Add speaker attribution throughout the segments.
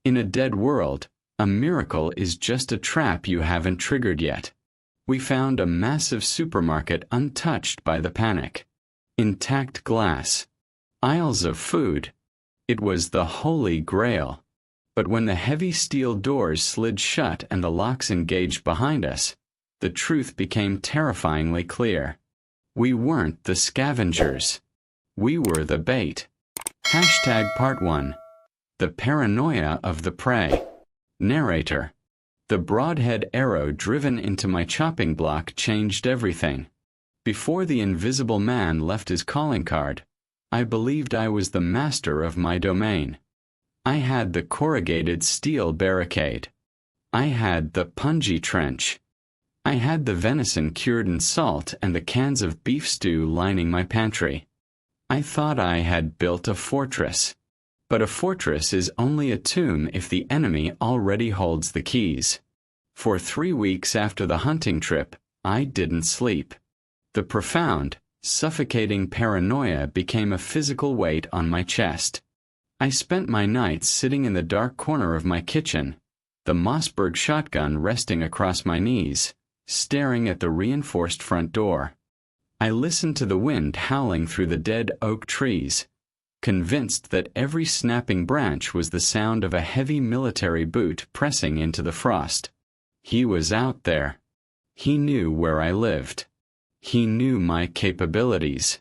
Speaker 1: In a dead world, a miracle is just a trap you haven't triggered yet. We found a massive supermarket untouched by the panic. Intact glass. Aisles of food. It was the holy grail. But when the heavy steel doors slid shut and the locks engaged behind us, the truth became terrifyingly clear. We weren't the scavengers. We were the bait. Part 1. The paranoia of the prey. Narrator. The broadhead arrow driven into my chopping block changed everything. Before the invisible man left his calling card, I believed I was the master of my domain. I had the corrugated steel barricade. I had the punji trench. I had the venison cured in salt and the cans of beef stew lining my pantry. I thought I had built a fortress. But a fortress is only a tomb if the enemy already holds the keys. For 3 weeks after the hunting trip, I didn't sleep. The profound, suffocating paranoia became a physical weight on my chest. I spent my nights sitting in the dark corner of my kitchen, the Mossberg shotgun resting across my knees, staring at the reinforced front door. I listened to the wind howling through the dead oak trees, convinced that every snapping branch was the sound of a heavy military boot pressing into the frost. He was out there. He knew where I lived. He knew my capabilities.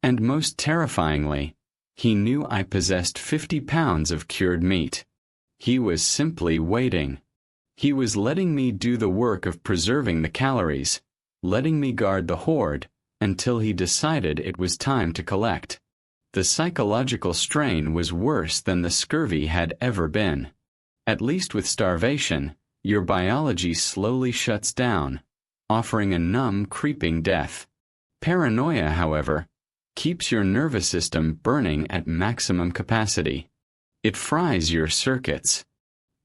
Speaker 1: And most terrifyingly, he knew I possessed 50 pounds of cured meat. He was simply waiting. He was letting me do the work of preserving the calories, letting me guard the hoard, until he decided it was time to collect. The psychological strain was worse than the scurvy had ever been. At least with starvation, your biology slowly shuts down, offering a numb, creeping death. Paranoia, however, keeps your nervous system burning at maximum capacity. It fries your circuits.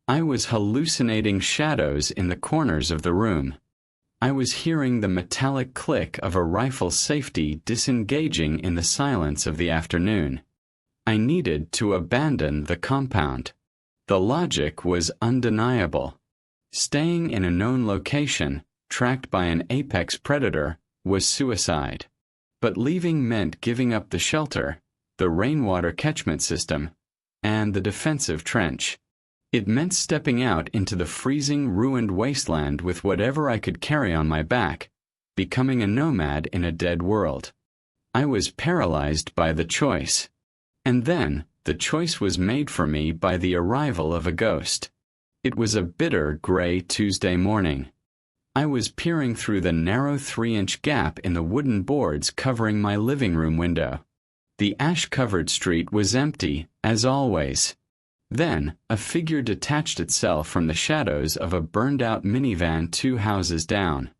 Speaker 1: I was hallucinating shadows in the corners of the room. I was hearing the metallic click of a rifle safety disengaging in the silence of the afternoon. I needed to abandon the compound. The logic was undeniable. Staying in a known location, tracked by an apex predator, was suicide. But leaving meant giving up the shelter, the rainwater catchment system, and the defensive trench. It meant stepping out into the freezing, ruined wasteland with whatever I could carry on my back, becoming a nomad in a dead world. I was paralyzed by the choice. And then, the choice was made for me by the arrival of a ghost. It was a bitter, gray Tuesday morning. I was peering through the narrow 3-inch gap in the wooden boards covering my living room window. The ash-covered street was empty, as always. Then, a figure detached itself from the shadows of a burned-out minivan 2 houses down.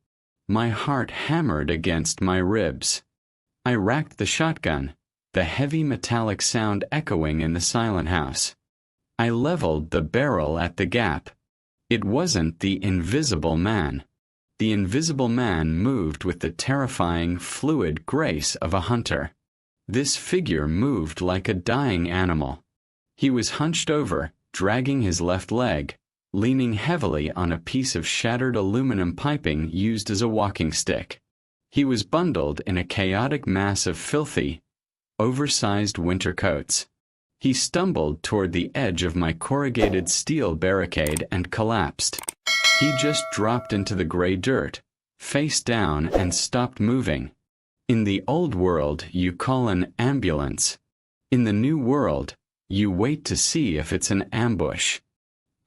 Speaker 1: My heart hammered against my ribs. I racked the shotgun, the heavy metallic sound echoing in the silent house. I leveled the barrel at the gap. It wasn't the invisible man. The invisible man moved with the terrifying, fluid grace of a hunter. This figure moved like a dying animal. He was hunched over, dragging his left leg, leaning heavily on a piece of shattered aluminum piping used as a walking stick. He was bundled in a chaotic mass of filthy, oversized winter coats. He stumbled toward the edge of my corrugated steel barricade and collapsed. He just dropped into the gray dirt, face down, and stopped moving. In the old world, you call an ambulance. In the new world, you wait to see if it's an ambush.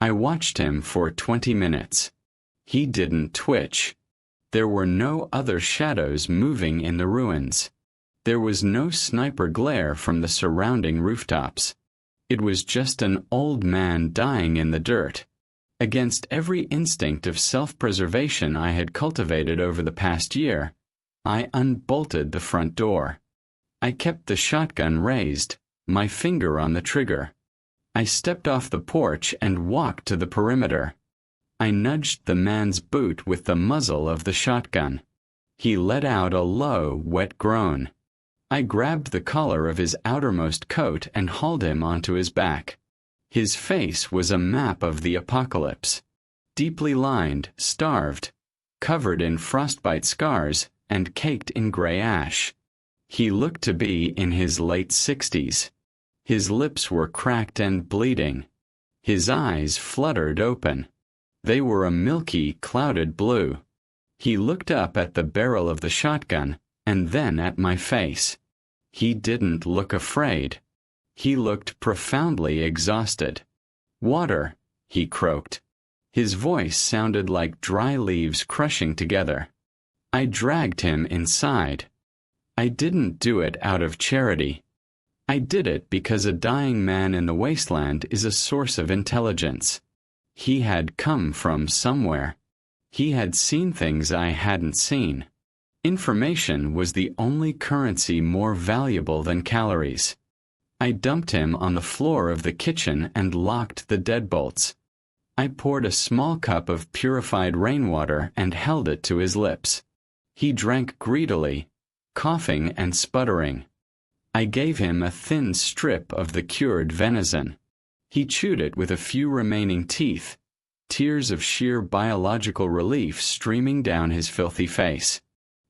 Speaker 1: I watched him for 20 minutes. He didn't twitch. There were no other shadows moving in the ruins. There was no sniper glare from the surrounding rooftops. It was just an old man dying in the dirt. Against every instinct of self-preservation I had cultivated over the past year, I unbolted the front door. I kept the shotgun raised, my finger on the trigger. I stepped off the porch and walked to the perimeter. I nudged the man's boot with the muzzle of the shotgun. He let out a low, wet groan. I grabbed the collar of his outermost coat and hauled him onto his back. His face was a map of the apocalypse. Deeply lined, starved, covered in frostbite scars, and caked in gray ash. He looked to be in his late 60s. His lips were cracked and bleeding. His eyes fluttered open. They were a milky, clouded blue. He looked up at the barrel of the shotgun, and then at my face. He didn't look afraid. He looked profoundly exhausted. "Water," he croaked. His voice sounded like dry leaves crushing together. I dragged him inside. I didn't do it out of charity. I did it because a dying man in the wasteland is a source of intelligence. He had come from somewhere. He had seen things I hadn't seen. Information was the only currency more valuable than calories. I dumped him on the floor of the kitchen and locked the deadbolts. I poured a small cup of purified rainwater and held it to his lips. He drank greedily, coughing and sputtering. I gave him a thin strip of the cured venison. He chewed it with a few remaining teeth, tears of sheer biological relief streaming down his filthy face.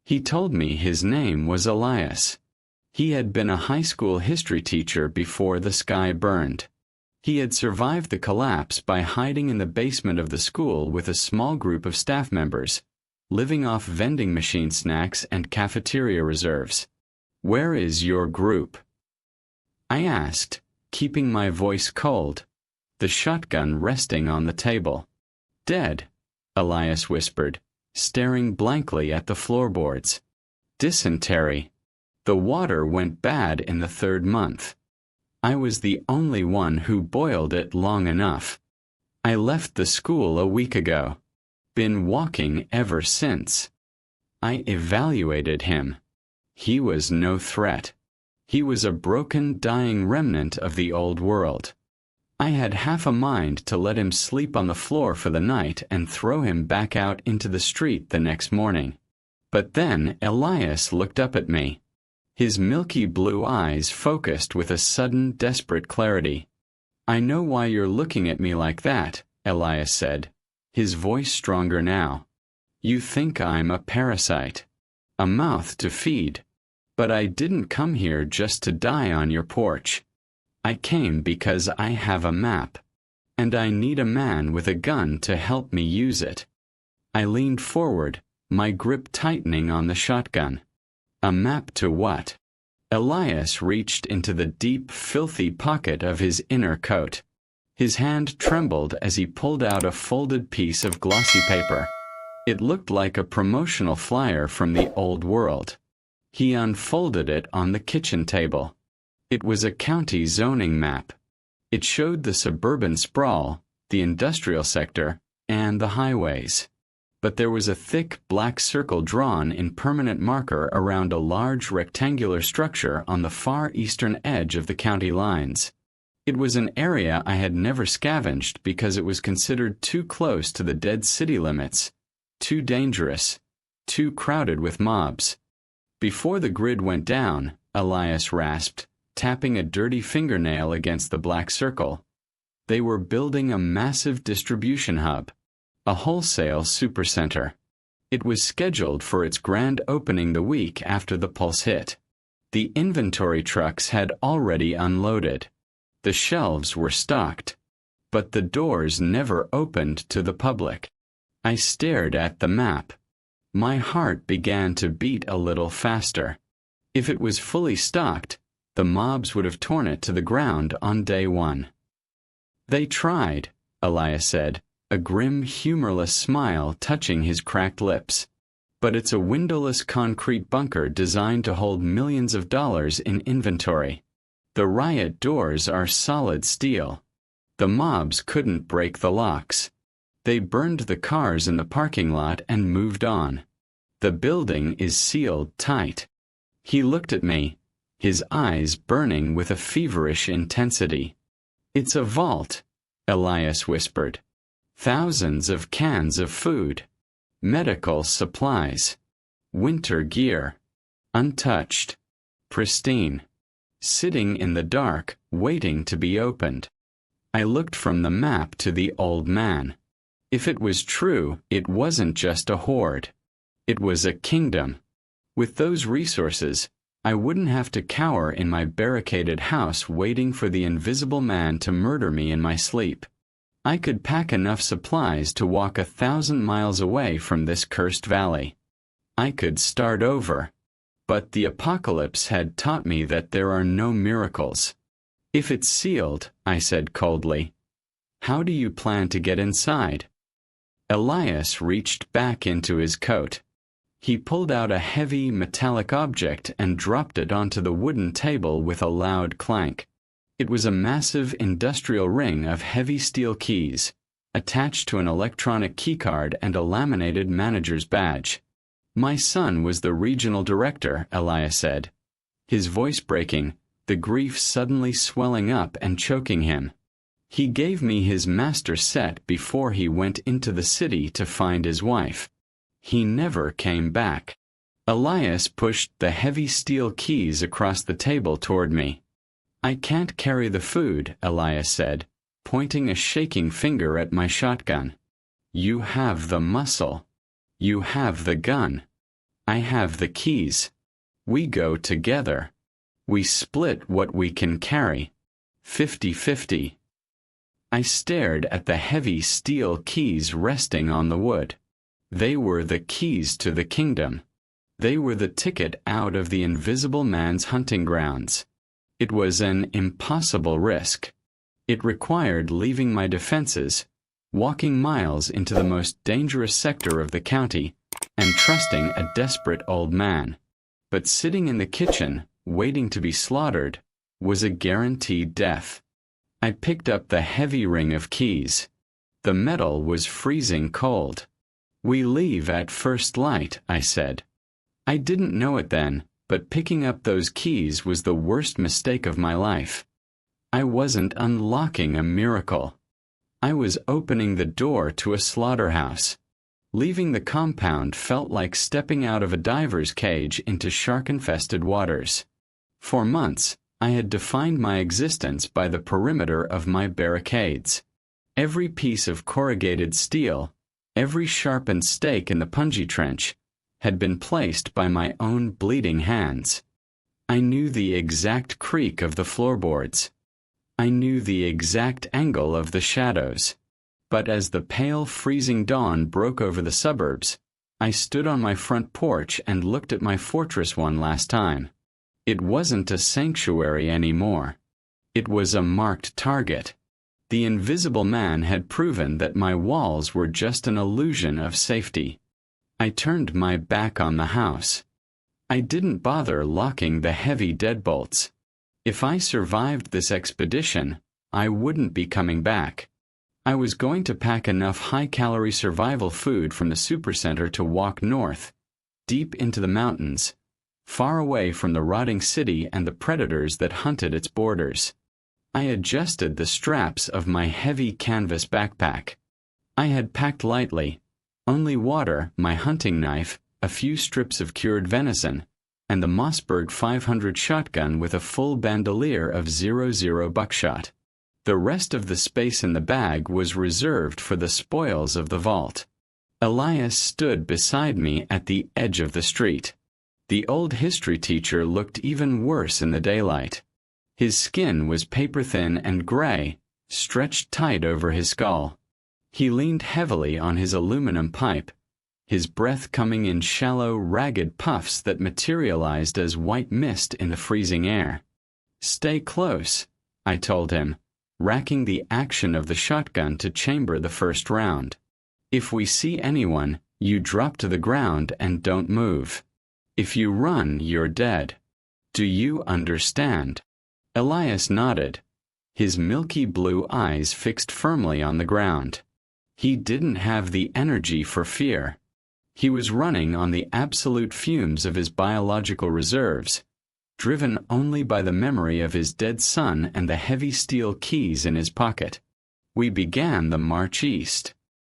Speaker 1: He told me his name was Elias. He had been a high school history teacher before the sky burned. He had survived the collapse by hiding in the basement of the school with a small group of staff members, living off vending machine snacks and cafeteria reserves. "Where is your group?" I asked, keeping my voice cold, the shotgun resting on the table. "Dead," Elias whispered, staring blankly at the floorboards. "Dysentery. The water went bad in the 3rd month. I was the only one who boiled it long enough. I left the school a week ago. Been walking ever since." I evaluated him. He was no threat. He was a broken, dying remnant of the old world. I had half a mind to let him sleep on the floor for the night and throw him back out into the street the next morning. But then Elias looked up at me. His milky blue eyes focused with a sudden, desperate clarity. "I know why you're looking at me like that," Elias said, his voice stronger now. "You think I'm a parasite, a mouth to feed. But I didn't come here just to die on your porch. I came because I have a map, and I need a man with a gun to help me use it." I leaned forward, my grip tightening on the shotgun. A map to what? Elias reached into the deep, filthy pocket of his inner coat. His hand trembled as he pulled out a folded piece of glossy paper. It looked like a promotional flyer from the old world. He unfolded it on the kitchen table. It was a county zoning map. It showed the suburban sprawl, the industrial sector, and the highways. But there was a thick black circle drawn in permanent marker around a large rectangular structure on the far eastern edge of the county lines. It was an area I had never scavenged because it was considered too close to the dead city limits, too dangerous, too crowded with mobs. Before the grid went down, Elias rasped, tapping a dirty fingernail against the black circle. They were building a massive distribution hub, a wholesale supercenter. It was scheduled for its grand opening the week after the pulse hit. The inventory trucks had already unloaded. The shelves were stocked, but the doors never opened to the public. I stared at the map. My heart began to beat a little faster. If it was fully stocked, the mobs would have torn it to the ground on day one. "They tried," Elias said, a grim, humorless smile touching his cracked lips. "But it's a windowless concrete bunker designed to hold millions of dollars in inventory. The riot doors are solid steel. The mobs couldn't break the locks. They burned the cars in the parking lot and moved on. The building is sealed tight." He looked at me, his eyes burning with a feverish intensity. "It's a vault," Elias whispered. "Thousands of cans of food, medical supplies, winter gear, untouched, pristine, sitting in the dark, waiting to be opened." I looked from the map to the old man. If it was true, it wasn't just a horde. It was a kingdom. With those resources, I wouldn't have to cower in my barricaded house waiting for the invisible man to murder me in my sleep. I could pack enough supplies to walk 1,000 miles away from this cursed valley. I could start over. But the apocalypse had taught me that there are no miracles. If it's sealed, I said coldly, how do you plan to get inside? Elias reached back into his coat. He pulled out a heavy metallic object and dropped it onto the wooden table with a loud clank. It was a massive industrial ring of heavy steel keys, attached to an electronic keycard and a laminated manager's badge. My son was the regional director, Elias said, his voice breaking, the grief suddenly swelling up and choking him. He gave me his master set before he went into the city to find his wife. He never came back. Elias pushed the heavy steel keys across the table toward me. I can't carry the food, Elias said, pointing a shaking finger at my shotgun. You have the muscle. You have the gun. I have the keys. We go together. We split what we can carry. 50-50. I stared at the heavy steel keys resting on the wood. They were the keys to the kingdom. They were the ticket out of the invisible man's hunting grounds. It was an impossible risk. It required leaving my defenses, walking miles into the most dangerous sector of the county, and trusting a desperate old man. But sitting in the kitchen, waiting to be slaughtered, was a guaranteed death. I picked up the heavy ring of keys. The metal was freezing cold. We leave at first light, I said. I didn't know it then, but picking up those keys was the worst mistake of my life. I wasn't unlocking a miracle. I was opening the door to a slaughterhouse. Leaving the compound felt like stepping out of a diver's cage into shark-infested waters. For months, I had defined my existence by the perimeter of my barricades. Every piece of corrugated steel, every sharpened stake in the punji trench, had been placed by my own bleeding hands. I knew the exact creak of the floorboards. I knew the exact angle of the shadows. But as the pale, freezing dawn broke over the suburbs, I stood on my front porch and looked at my fortress one last time. It wasn't a sanctuary anymore. It was a marked target. The invisible man had proven that my walls were just an illusion of safety. I turned my back on the house. I didn't bother locking the heavy deadbolts. If I survived this expedition, I wouldn't be coming back. I was going to pack enough high-calorie survival food from the supercenter to walk north, deep into the mountains, far away from the rotting city and the predators that hunted its borders. I adjusted the straps of my heavy canvas backpack. I had packed lightly, only water, my hunting knife, a few strips of cured venison, and the Mossberg 500 shotgun with a full bandolier of 00 buckshot. The rest of the space in the bag was reserved for the spoils of the vault. Elias stood beside me at the edge of the street. The old history teacher looked even worse in the daylight. His skin was paper-thin and gray, stretched tight over his skull. He leaned heavily on his aluminum pipe, his breath coming in shallow, ragged puffs that materialized as white mist in the freezing air. "Stay close," I told him, racking the action of the shotgun to chamber the first round. "If we see anyone, you drop to the ground and don't move. If you run, you're dead. Do you understand?" Elias nodded, his milky blue eyes fixed firmly on the ground. He didn't have the energy for fear. He was running on the absolute fumes of his biological reserves, driven only by the memory of his dead son and the heavy steel keys in his pocket. We began the march east.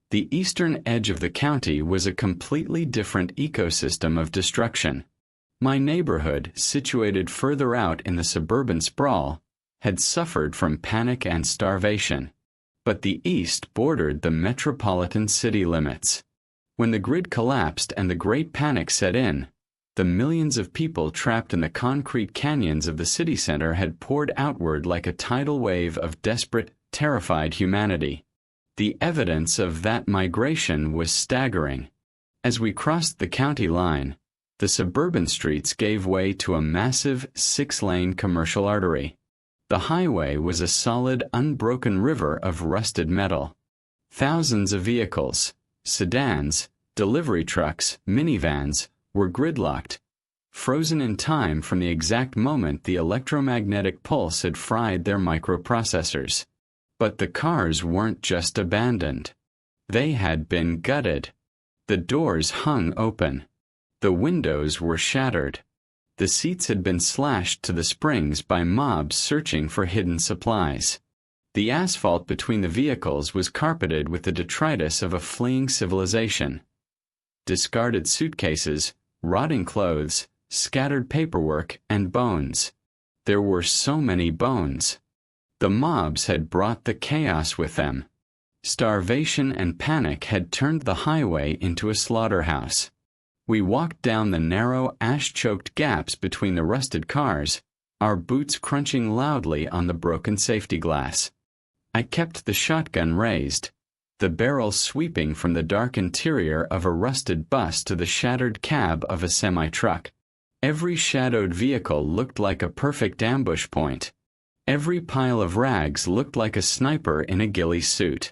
Speaker 1: The eastern edge of the county was a completely different ecosystem of destruction. My neighborhood, situated further out in the suburban sprawl, had suffered from panic and starvation. But the East bordered the metropolitan city limits. When the grid collapsed and the Great Panic set in, the millions of people trapped in the concrete canyons of the city center had poured outward like a tidal wave of desperate, terrified humanity. The evidence of that migration was staggering. As we crossed the county line, the suburban streets gave way to a massive 6-lane commercial artery. The highway was a solid, unbroken river of rusted metal. Thousands of vehicles, sedans, delivery trucks, minivans, were gridlocked, frozen in time from the exact moment the electromagnetic pulse had fried their microprocessors. But the cars weren't just abandoned. They had been gutted. The doors hung open. The windows were shattered. The seats had been slashed to the springs by mobs searching for hidden supplies. The asphalt between the vehicles was carpeted with the detritus of a fleeing civilization. Discarded suitcases, rotting clothes, scattered paperwork, and bones. There were so many bones. The mobs had brought the chaos with them. Starvation and panic had turned the highway into a slaughterhouse. We walked down the narrow, ash-choked gaps between the rusted cars, our boots crunching loudly on the broken safety glass. I kept the shotgun raised, the barrel sweeping from the dark interior of a rusted bus to the shattered cab of a semi-truck. Every shadowed vehicle looked like a perfect ambush point. Every pile of rags looked like a sniper in a ghillie suit.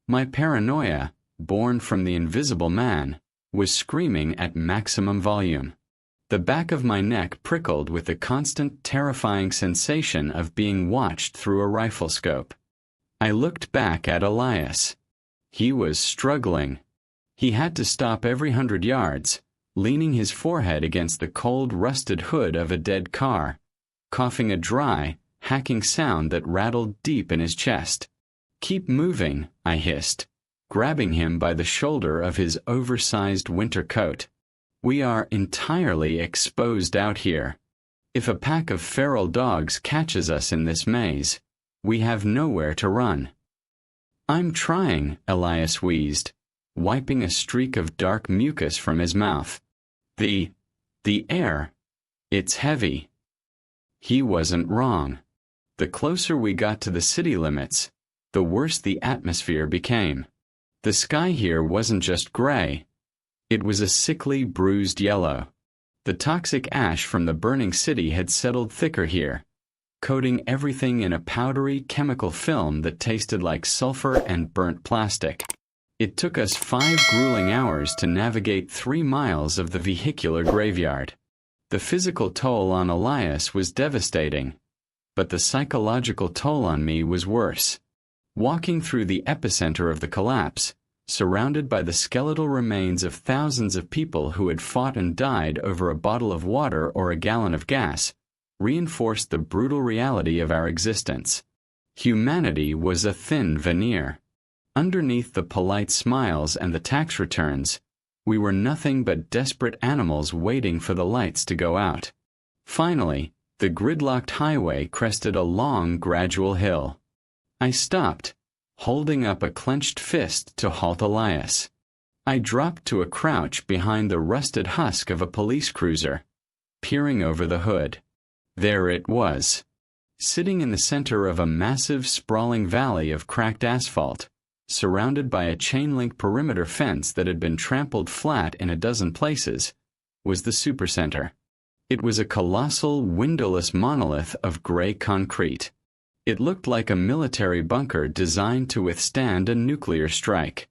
Speaker 1: My paranoia, born from the invisible man, was screaming at maximum volume. The back of my neck prickled with the constant, terrifying sensation of being watched through a rifle scope. I looked back at Elias. He was struggling. He had to stop every 100 yards, leaning his forehead against the cold, rusted hood of a dead car, coughing a dry, hacking sound that rattled deep in his chest. "Keep moving," I hissed, grabbing him by the shoulder of his oversized winter coat. "We are entirely exposed out here. If a pack of feral dogs catches us in this maze, we have nowhere to run." "I'm trying," Elias wheezed, wiping a streak of dark mucus from his mouth. The air. It's heavy." He wasn't wrong. The closer we got to the city limits, the worse the atmosphere became. The sky here wasn't just gray. It was a sickly, bruised yellow. The toxic ash from the burning city had settled thicker here, coating everything in a powdery chemical film that tasted like sulfur and burnt plastic. It took us 5 grueling hours to navigate 3 miles of the vehicular graveyard. The physical toll on Elias was devastating, but the psychological toll on me was worse. Walking through the epicenter of the collapse, surrounded by the skeletal remains of thousands of people who had fought and died over a bottle of water or a gallon of gas, reinforced the brutal reality of our existence. Humanity was a thin veneer. Underneath the polite smiles and the tax returns, we were nothing but desperate animals waiting for the lights to go out. Finally, the gridlocked highway crested a long, gradual hill. I stopped, holding up a clenched fist to halt Elias. I dropped to a crouch behind the rusted husk of a police cruiser, peering over the hood. There it was, sitting in the center of a massive, sprawling valley of cracked asphalt, surrounded by a chain-link perimeter fence that had been trampled flat in a dozen places, was the supercenter. It was a colossal, windowless monolith of gray concrete. It looked like a military bunker designed to withstand a nuclear strike.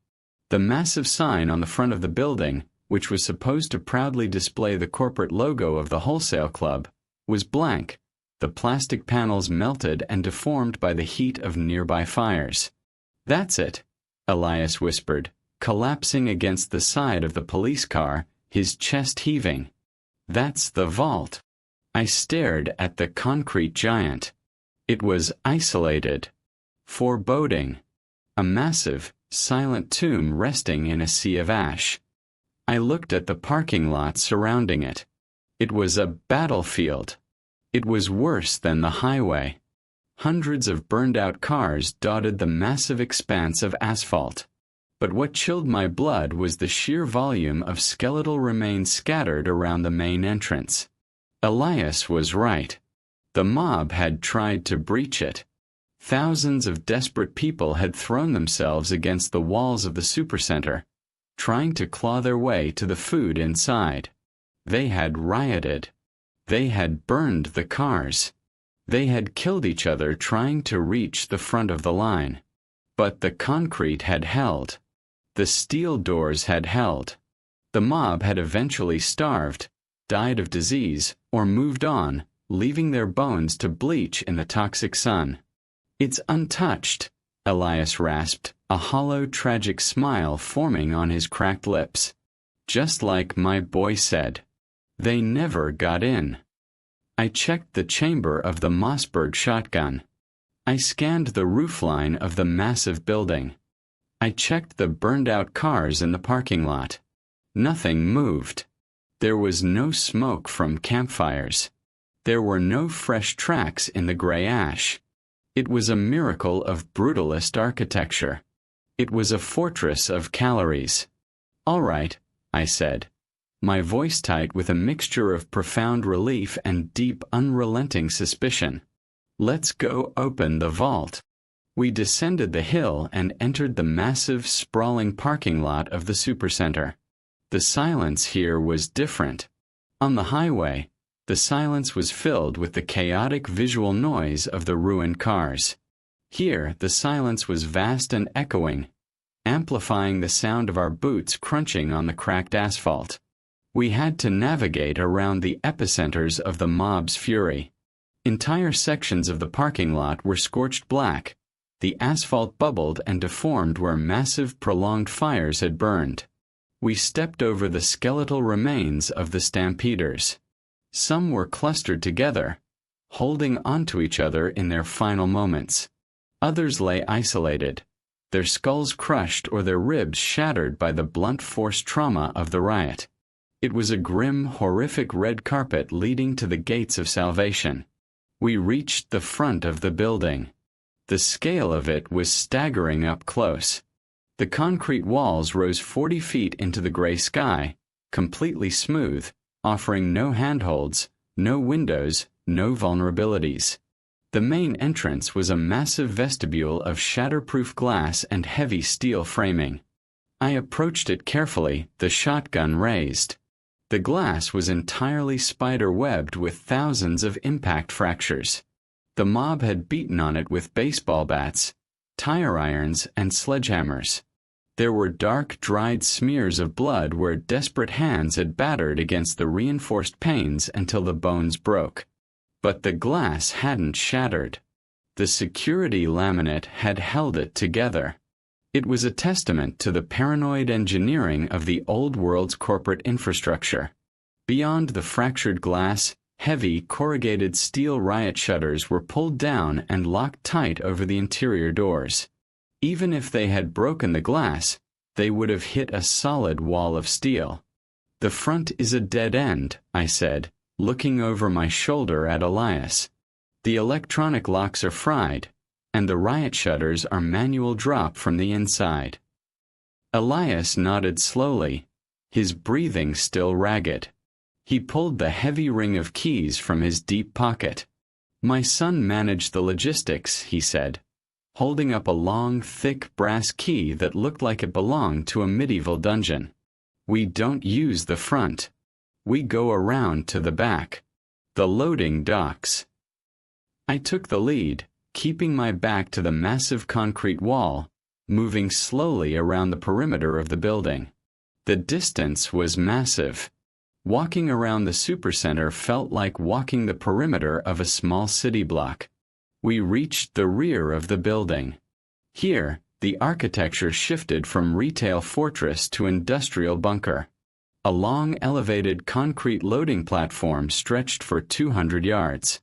Speaker 1: The massive sign on the front of the building, which was supposed to proudly display the corporate logo of the wholesale club, was blank, the plastic panels melted and deformed by the heat of nearby fires. "That's it," Elias whispered, collapsing against the side of the police car, his chest heaving. "That's the vault." I stared at the concrete giant. It was isolated, foreboding, a massive, silent tomb resting in a sea of ash. I looked at the parking lot surrounding it. It was a battlefield. It was worse than the highway. Hundreds of burned-out cars dotted the massive expanse of asphalt. But what chilled my blood was the sheer volume of skeletal remains scattered around the main entrance. Elias was right. The mob had tried to breach it. Thousands of desperate people had thrown themselves against the walls of the supercenter, trying to claw their way to the food inside. They had rioted. They had burned the cars. They had killed each other trying to reach the front of the line. But the concrete had held. The steel doors had held. The mob had eventually starved, died of disease, or moved on, leaving their bones to bleach in the toxic sun. "It's untouched," Elias rasped, a hollow, tragic smile forming on his cracked lips. "Just like my boy said. They never got in." I checked the chamber of the Mossberg shotgun. I scanned the roofline of the massive building. I checked the burned-out cars in the parking lot. Nothing moved. There was no smoke from campfires. There were no fresh tracks in the gray ash. It was a miracle of brutalist architecture. It was a fortress of calories. "All right," I said, my voice tight with a mixture of profound relief and deep, unrelenting suspicion. "Let's go open the vault." We descended the hill and entered the massive, sprawling parking lot of the supercenter. The silence here was different. On the highway, the silence was filled with the chaotic visual noise of the ruined cars. Here, the silence was vast and echoing, amplifying the sound of our boots crunching on the cracked asphalt. We had to navigate around the epicenters of the mob's fury. Entire sections of the parking lot were scorched black. The asphalt bubbled and deformed where massive, prolonged fires had burned. We stepped over the skeletal remains of the stampeders. Some were clustered together, holding onto each other in their final moments. Others lay isolated, their skulls crushed or their ribs shattered by the blunt force trauma of the riot. It was a grim, horrific red carpet leading to the gates of salvation. We reached the front of the building. The scale of it was staggering up close. The concrete walls rose 40 feet into the gray sky, completely smooth, offering no handholds, no windows, no vulnerabilities. The main entrance was a massive vestibule of shatterproof glass and heavy steel framing. I approached it carefully, the shotgun raised. The glass was entirely spider-webbed with thousands of impact fractures. The mob had beaten on it with baseball bats, tire irons, and sledgehammers. There were dark, dried smears of blood where desperate hands had battered against the reinforced panes until the bones broke. But the glass hadn't shattered. The security laminate had held it together. It was a testament to the paranoid engineering of the old world's corporate infrastructure. Beyond the fractured glass, heavy, corrugated steel riot shutters were pulled down and locked tight over the interior doors. Even if they had broken the glass, they would have hit a solid wall of steel. "The front is a dead end," I said, looking over my shoulder at Elias. "The electronic locks are fried, and the riot shutters are manual drop from the inside." Elias nodded slowly, his breathing still ragged. He pulled the heavy ring of keys from his deep pocket. "My son managed the logistics," he said, holding up a long, thick brass key that looked like it belonged to a medieval dungeon. "We don't use the front. We go around to the back. The loading docks." I took the lead, keeping my back to the massive concrete wall, moving slowly around the perimeter of the building. The distance was massive. Walking around the supercenter felt like walking the perimeter of a small city block. We reached the rear of the building. Here, the architecture shifted from retail fortress to industrial bunker. A long elevated concrete loading platform stretched for 200 yards.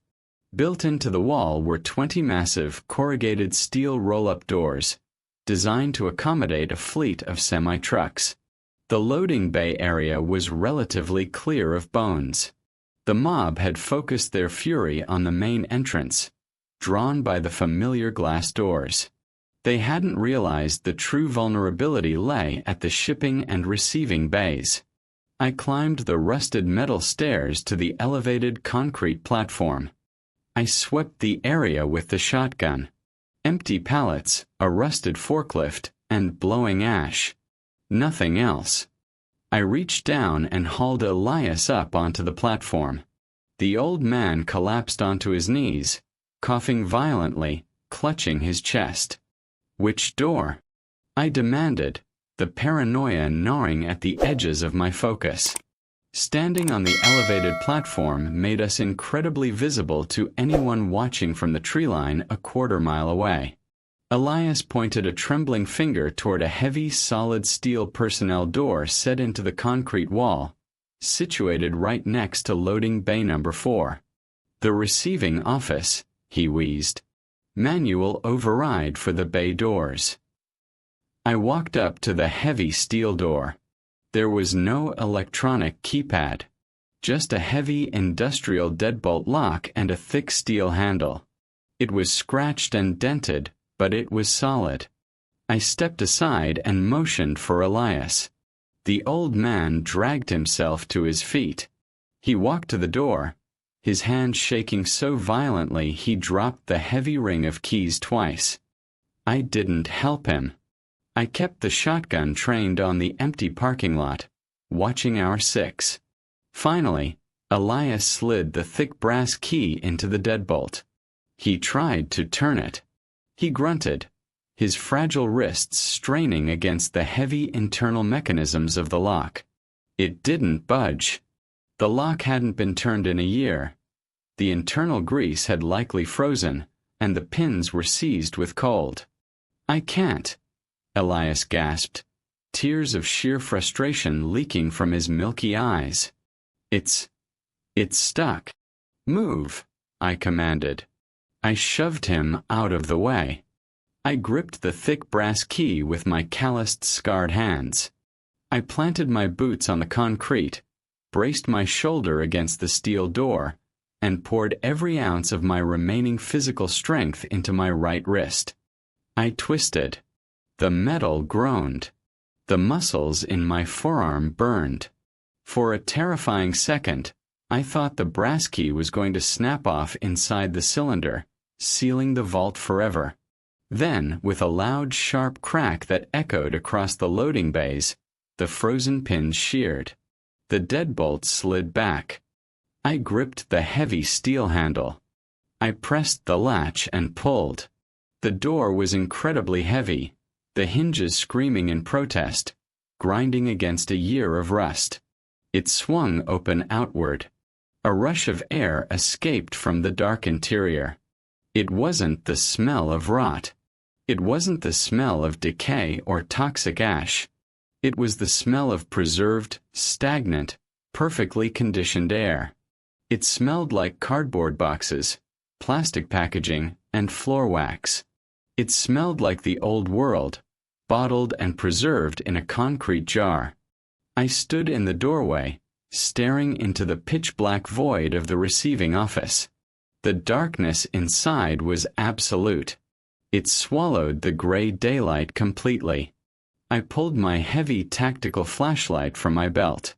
Speaker 1: Built into the wall were 20 massive, corrugated steel roll-up doors, designed to accommodate a fleet of semi-trucks. The loading bay area was relatively clear of bones. The mob had focused their fury on the main entrance, drawn by the familiar glass doors. They hadn't realized the true vulnerability lay at the shipping and receiving bays. I climbed the rusted metal stairs to the elevated concrete platform. I swept the area with the shotgun. Empty pallets, a rusted forklift, and blowing ash. Nothing else. I reached down and hauled Elias up onto the platform. The old man collapsed onto his knees, coughing violently, clutching his chest. "Which door?" I demanded, the paranoia gnawing at the edges of my focus. Standing on the elevated platform made us incredibly visible to anyone watching from the tree line a quarter-mile away. Elias pointed a trembling finger toward a heavy, solid steel personnel door set into the concrete wall, situated right next to loading bay number 4. "The receiving office," he wheezed. "Manual override for the bay doors." I walked up to the heavy steel door. There was no electronic keypad, just a heavy industrial deadbolt lock and a thick steel handle. It was scratched and dented, but it was solid. I stepped aside and motioned for Elias. The old man dragged himself to his feet. He walked to the door, his hand shaking so violently he dropped the heavy ring of keys twice. I didn't help him. I kept the shotgun trained on the empty parking lot, watching our 6. Finally, Elias slid the thick brass key into the deadbolt. He tried to turn it. He grunted, his fragile wrists straining against the heavy internal mechanisms of the lock. It didn't budge. The lock hadn't been turned in a year. The internal grease had likely frozen, and the pins were seized with cold. "I can't," Elias gasped, tears of sheer frustration leaking from his milky eyes. It's stuck." "Move," I commanded. I shoved him out of the way. I gripped the thick brass key with my calloused, scarred hands. I planted my boots on the concrete, braced my shoulder against the steel door, and poured every ounce of my remaining physical strength into my right wrist. I twisted. The metal groaned. The muscles in my forearm burned. For a terrifying second, I thought the brass key was going to snap off inside the cylinder, sealing the vault forever. Then, with a loud, sharp crack that echoed across the loading bays, the frozen pins sheared. The deadbolt slid back. I gripped the heavy steel handle. I pressed the latch and pulled. The door was incredibly heavy, the hinges screaming in protest, grinding against a year of rust. It swung open outward. A rush of air escaped from the dark interior. It wasn't the smell of rot. It wasn't the smell of decay or toxic ash. It was the smell of preserved, stagnant, perfectly conditioned air. It smelled like cardboard boxes, plastic packaging, and floor wax. It smelled like the old world, bottled and preserved in a concrete jar. I stood in the doorway, staring into the pitch-black void of the receiving office. The darkness inside was absolute. It swallowed the gray daylight completely. I pulled my heavy tactical flashlight from my belt.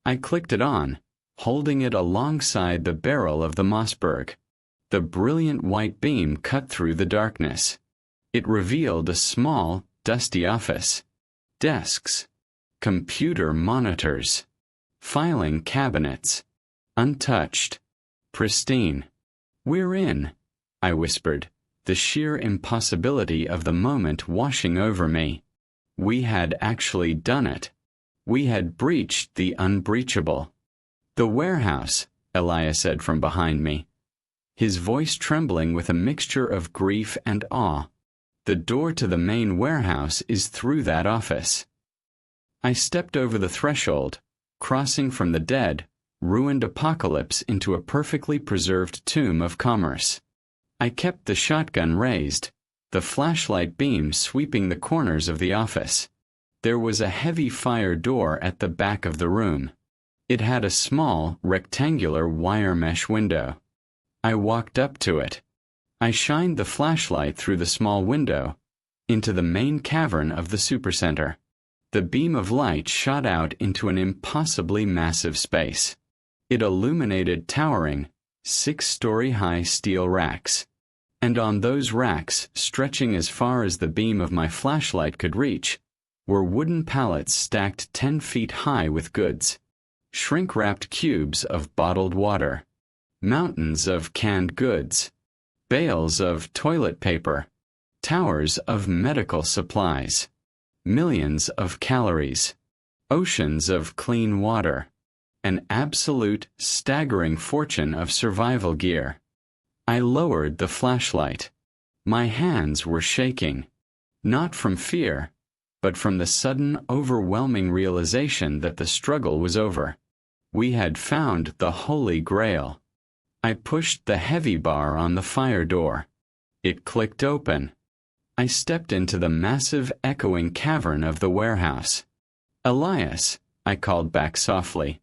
Speaker 1: I clicked it on, holding it alongside the barrel of the Mossberg. The brilliant white beam cut through the darkness. It revealed a small, dusty office. Desks. Computer monitors. Filing cabinets. Untouched. Pristine. "We're in," I whispered, the sheer impossibility of the moment washing over me. We had actually done it. We had breached the unbreachable. "The warehouse," Elias said from behind me, his voice trembling with a mixture of grief and awe. "The door to the main warehouse is through that office." I stepped over the threshold, crossing from the dead, ruined apocalypse into a perfectly preserved tomb of commerce. I kept the shotgun raised, the flashlight beam sweeping the corners of the office. There was a heavy fire door at the back of the room. It had a small, rectangular wire mesh window. I walked up to it. I shined the flashlight through the small window into the main cavern of the supercenter. The beam of light shot out into an impossibly massive space. It illuminated towering, 6-story-high steel racks. And on those racks, stretching as far as the beam of my flashlight could reach, were wooden pallets stacked 10 feet high with goods. Shrink-wrapped cubes of bottled water. Mountains of canned goods. Bales of toilet paper. Towers of medical supplies. Millions of calories. Oceans of clean water. An absolute, staggering fortune of survival gear. I lowered the flashlight. My hands were shaking. Not from fear, but from the sudden, overwhelming realization that the struggle was over. We had found the Holy Grail. I pushed the heavy bar on the fire door. It clicked open. I stepped into the massive, echoing cavern of the warehouse. "Elias," I called back softly,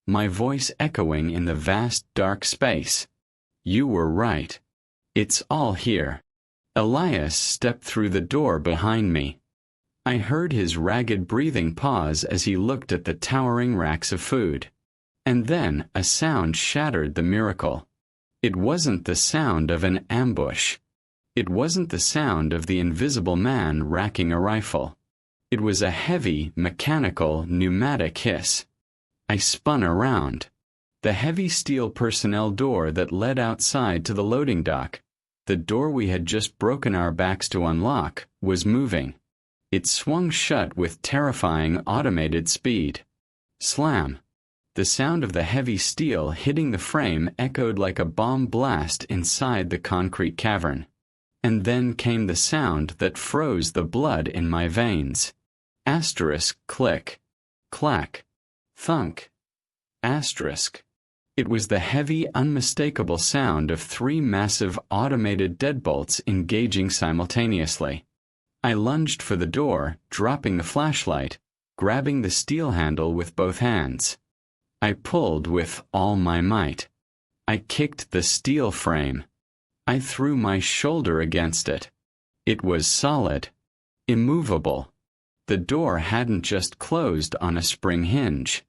Speaker 1: my voice echoing in the vast, dark space. "You were right. It's all here." Elias stepped through the door behind me. I heard his ragged breathing pause as he looked at the towering racks of food. And then a sound shattered the miracle. It wasn't the sound of an ambush. It wasn't the sound of the invisible man racking a rifle. It was a heavy, mechanical, pneumatic hiss. I spun around. The heavy steel personnel door that led outside to the loading dock, the door we had just broken our backs to unlock, was moving. It swung shut with terrifying automated speed. Slam! The sound of the heavy steel hitting the frame echoed like a bomb blast inside the concrete cavern. And then came the sound that froze the blood in my veins. Asterisk click. Clack. Thunk. Asterisk. It was the heavy, unmistakable sound of 3 massive automated deadbolts engaging simultaneously. I lunged for the door, dropping the flashlight, grabbing the steel handle with both hands. I pulled with all my might. I kicked the steel frame. I threw my shoulder against it. It was solid. Immovable. The door hadn't just closed on a spring hinge.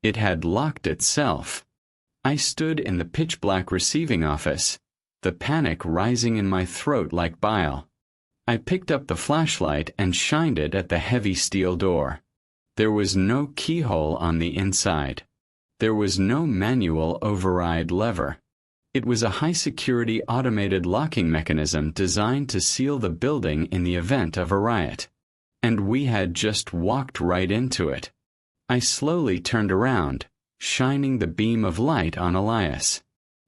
Speaker 1: It had locked itself. I stood in the pitch-black receiving office, the panic rising in my throat like bile. I picked up the flashlight and shined it at the heavy steel door. There was no keyhole on the inside. There was no manual override lever. It was a high-security automated locking mechanism designed to seal the building in the event of a riot. And we had just walked right into it. I slowly turned around, shining the beam of light on Elias.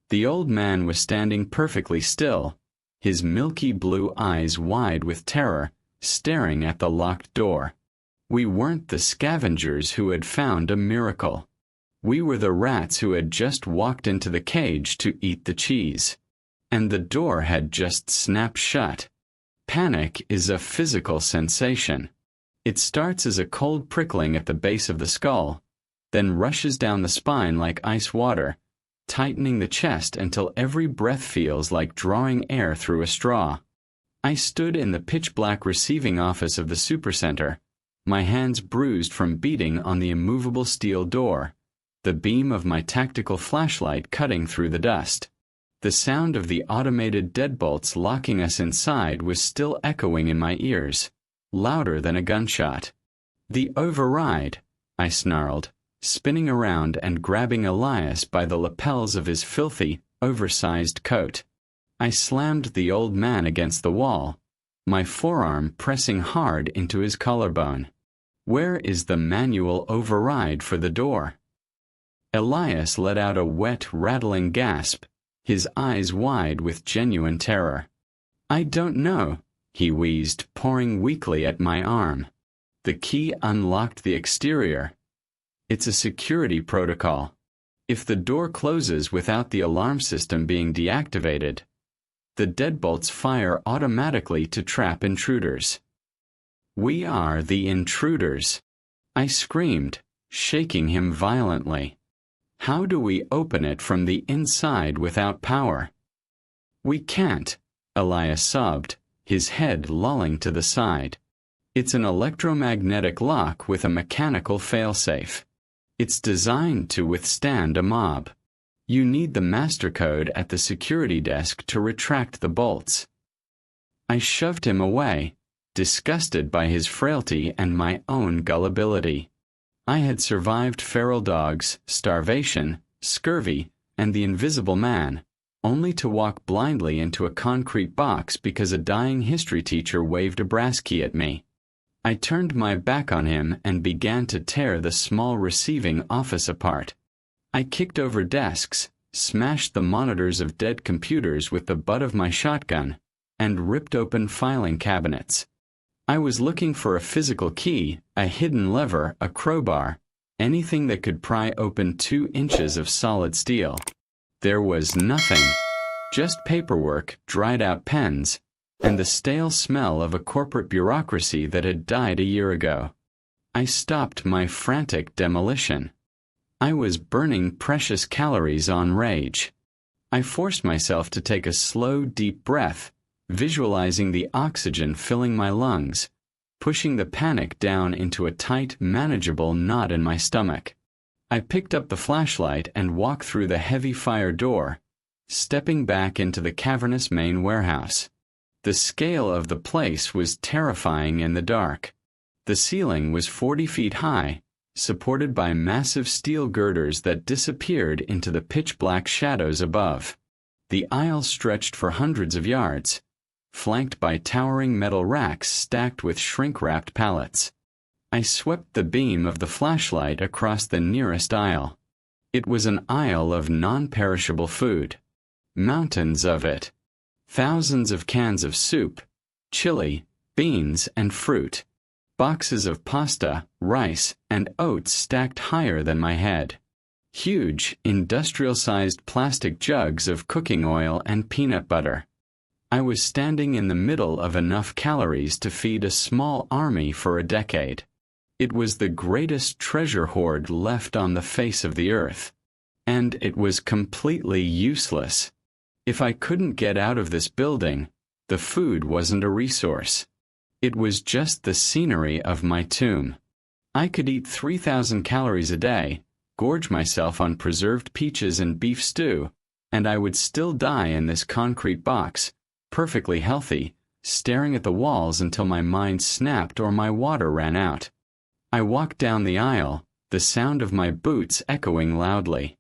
Speaker 1: The old man was standing perfectly still, his milky blue eyes wide with terror, staring at the locked door. We weren't the scavengers who had found a miracle. We were the rats who had just walked into the cage to eat the cheese. And the door had just snapped shut. Panic is a physical sensation. It starts as a cold prickling at the base of the skull, then rushes down the spine like ice water, tightening the chest until every breath feels like drawing air through a straw. I stood in the pitch-black receiving office of the supercenter, my hands bruised from beating on the immovable steel door, the beam of my tactical flashlight cutting through the dust. The sound of the automated deadbolts locking us inside was still echoing in my ears, louder than a gunshot. "The override," I snarled, spinning around and grabbing Elias by the lapels of his filthy, oversized coat. I slammed the old man against the wall, my forearm pressing hard into his collarbone. "Where is the manual override for the door?" Elias let out a wet, rattling gasp, his eyes wide with genuine terror. "I don't know," he wheezed, pawing weakly at my arm. The key unlocked the exterior. "It's a security protocol. If the door closes without the alarm system being deactivated, the deadbolts fire automatically to trap intruders." "We are the intruders," I screamed, shaking him violently. "How do we open it from the inside without power?" "We can't," Elias sobbed, his head lolling to the side. It's an electromagnetic lock with a mechanical failsafe. It's designed to withstand a mob. You need the master code at the security desk to retract the bolts. I shoved him away, disgusted by his frailty and my own gullibility. I had survived feral dogs, starvation, scurvy, and the invisible man, only to walk blindly into a concrete box because a dying history teacher waved a brass key at me. I turned my back on him and began to tear the small receiving office apart. I kicked over desks, smashed the monitors of dead computers with the butt of my shotgun, and ripped open filing cabinets. I was looking for a physical key, a hidden lever, a crowbar, anything that could pry open 2 inches of solid steel. There was nothing, just paperwork, dried-out pens, and the stale smell of a corporate bureaucracy that had died a year ago. I stopped my frantic demolition. I was burning precious calories on rage. I forced myself to take a slow, deep breath, visualizing the oxygen filling my lungs, pushing the panic down into a tight, manageable knot in my stomach. I picked up the flashlight and walked through the heavy fire door, stepping back into the cavernous main warehouse. The scale of the place was terrifying in the dark. The ceiling was 40 feet high, supported by massive steel girders that disappeared into the pitch-black shadows above. The aisle stretched for hundreds of yards, flanked by towering metal racks stacked with shrink-wrapped pallets. I swept the beam of the flashlight across the nearest aisle. It was an aisle of non-perishable food. Mountains of it. Thousands of cans of soup, chili, beans, and fruit. Boxes of pasta, rice, and oats stacked higher than my head. Huge, industrial-sized plastic jugs of cooking oil and peanut butter. I was standing in the middle of enough calories to feed a small army for a decade. It was the greatest treasure hoard left on the face of the earth. And it was completely useless. If I couldn't get out of this building, the food wasn't a resource. It was just the scenery of my tomb. I could eat 3,000 calories a day, gorge myself on preserved peaches and beef stew, and I would still die in this concrete box, perfectly healthy, staring at the walls until my mind snapped or my water ran out. I walked down the aisle, the sound of my boots echoing loudly.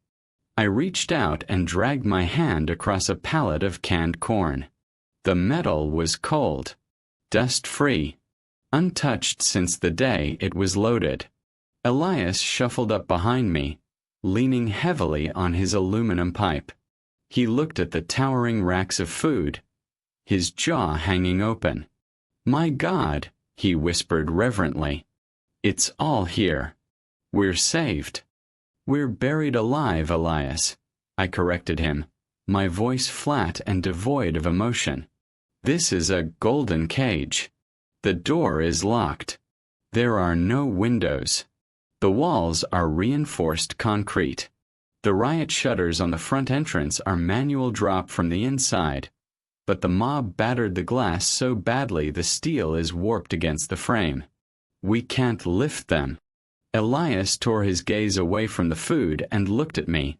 Speaker 1: I reached out and dragged my hand across a pallet of canned corn. The metal was cold, dust-free, untouched since the day it was loaded. Elias shuffled up behind me, leaning heavily on his aluminum pipe. He looked at the towering racks of food, his jaw hanging open. "My God," he whispered reverently. "It's all here. We're saved." "We're buried alive, Elias," I corrected him, my voice flat and devoid of emotion. "This is a golden cage. The door is locked. There are no windows. The walls are reinforced concrete. The riot shutters on the front entrance are manual drop from the inside, but the mob battered the glass so badly the steel is warped against the frame. We can't lift them." Elias tore his gaze away from the food and looked at me,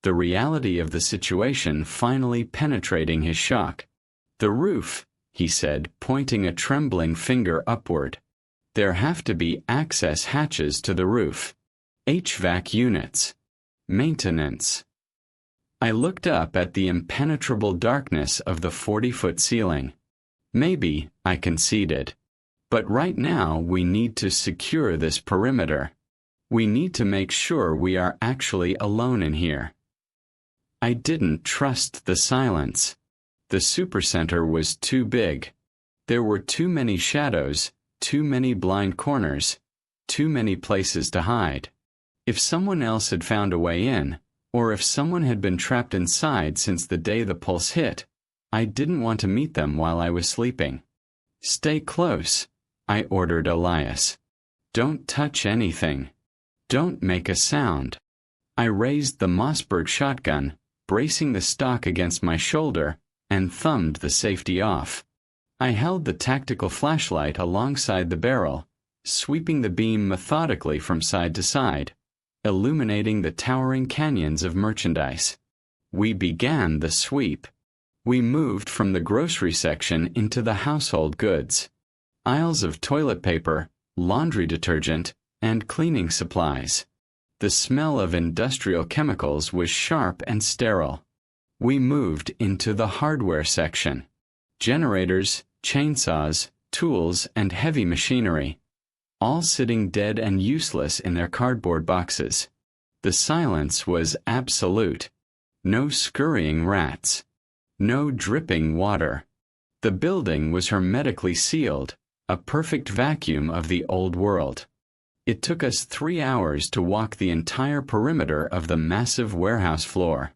Speaker 1: the reality of the situation finally penetrating his shock. "The roof," he said, pointing a trembling finger upward. "There have to be access hatches to the roof. HVAC units. Maintenance." I looked up at the impenetrable darkness of the 40-foot ceiling. "Maybe," I conceded. "But right now we need to secure this perimeter. We need to make sure we are actually alone in here." I didn't trust the silence. The supercenter was too big. There were too many shadows, too many blind corners, too many places to hide. If someone else had found a way in, or if someone had been trapped inside since the day the pulse hit, I didn't want to meet them while I was sleeping. "Stay close," I ordered Elias. "Don't touch anything. Don't make a sound." I raised the Mossberg shotgun, bracing the stock against my shoulder, and thumbed the safety off. I held the tactical flashlight alongside the barrel, sweeping the beam methodically from side to side, illuminating the towering canyons of merchandise. We began the sweep. We moved from the grocery section into the household goods. Aisles of toilet paper, laundry detergent, and cleaning supplies. The smell of industrial chemicals was sharp and sterile. We moved into the hardware section. Generators, chainsaws, tools, and heavy machinery, all sitting dead and useless in their cardboard boxes. The silence was absolute. No scurrying rats. No dripping water. The building was hermetically sealed, a perfect vacuum of the old world. It took us 3 hours to walk the entire perimeter of the massive warehouse floor.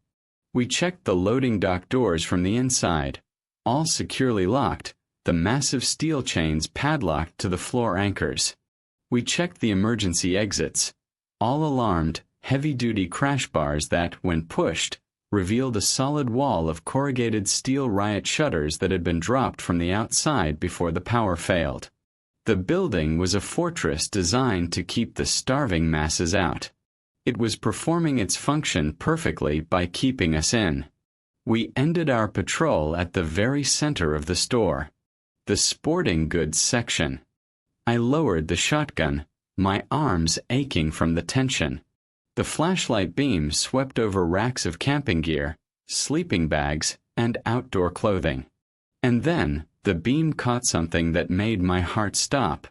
Speaker 1: We checked the loading dock doors from the inside, all securely locked, the massive steel chains padlocked to the floor anchors. We checked the emergency exits, all alarmed, heavy-duty crash bars that, when pushed, revealed a solid wall of corrugated steel riot shutters that had been dropped from the outside before the power failed. The building was a fortress designed to keep the starving masses out. It was performing its function perfectly by keeping us in. We ended our patrol at the very center of the store, the sporting goods section. I lowered the shotgun, my arms aching from the tension. The flashlight beam swept over racks of camping gear, sleeping bags, and outdoor clothing. And then, the beam caught something that made my heart stop.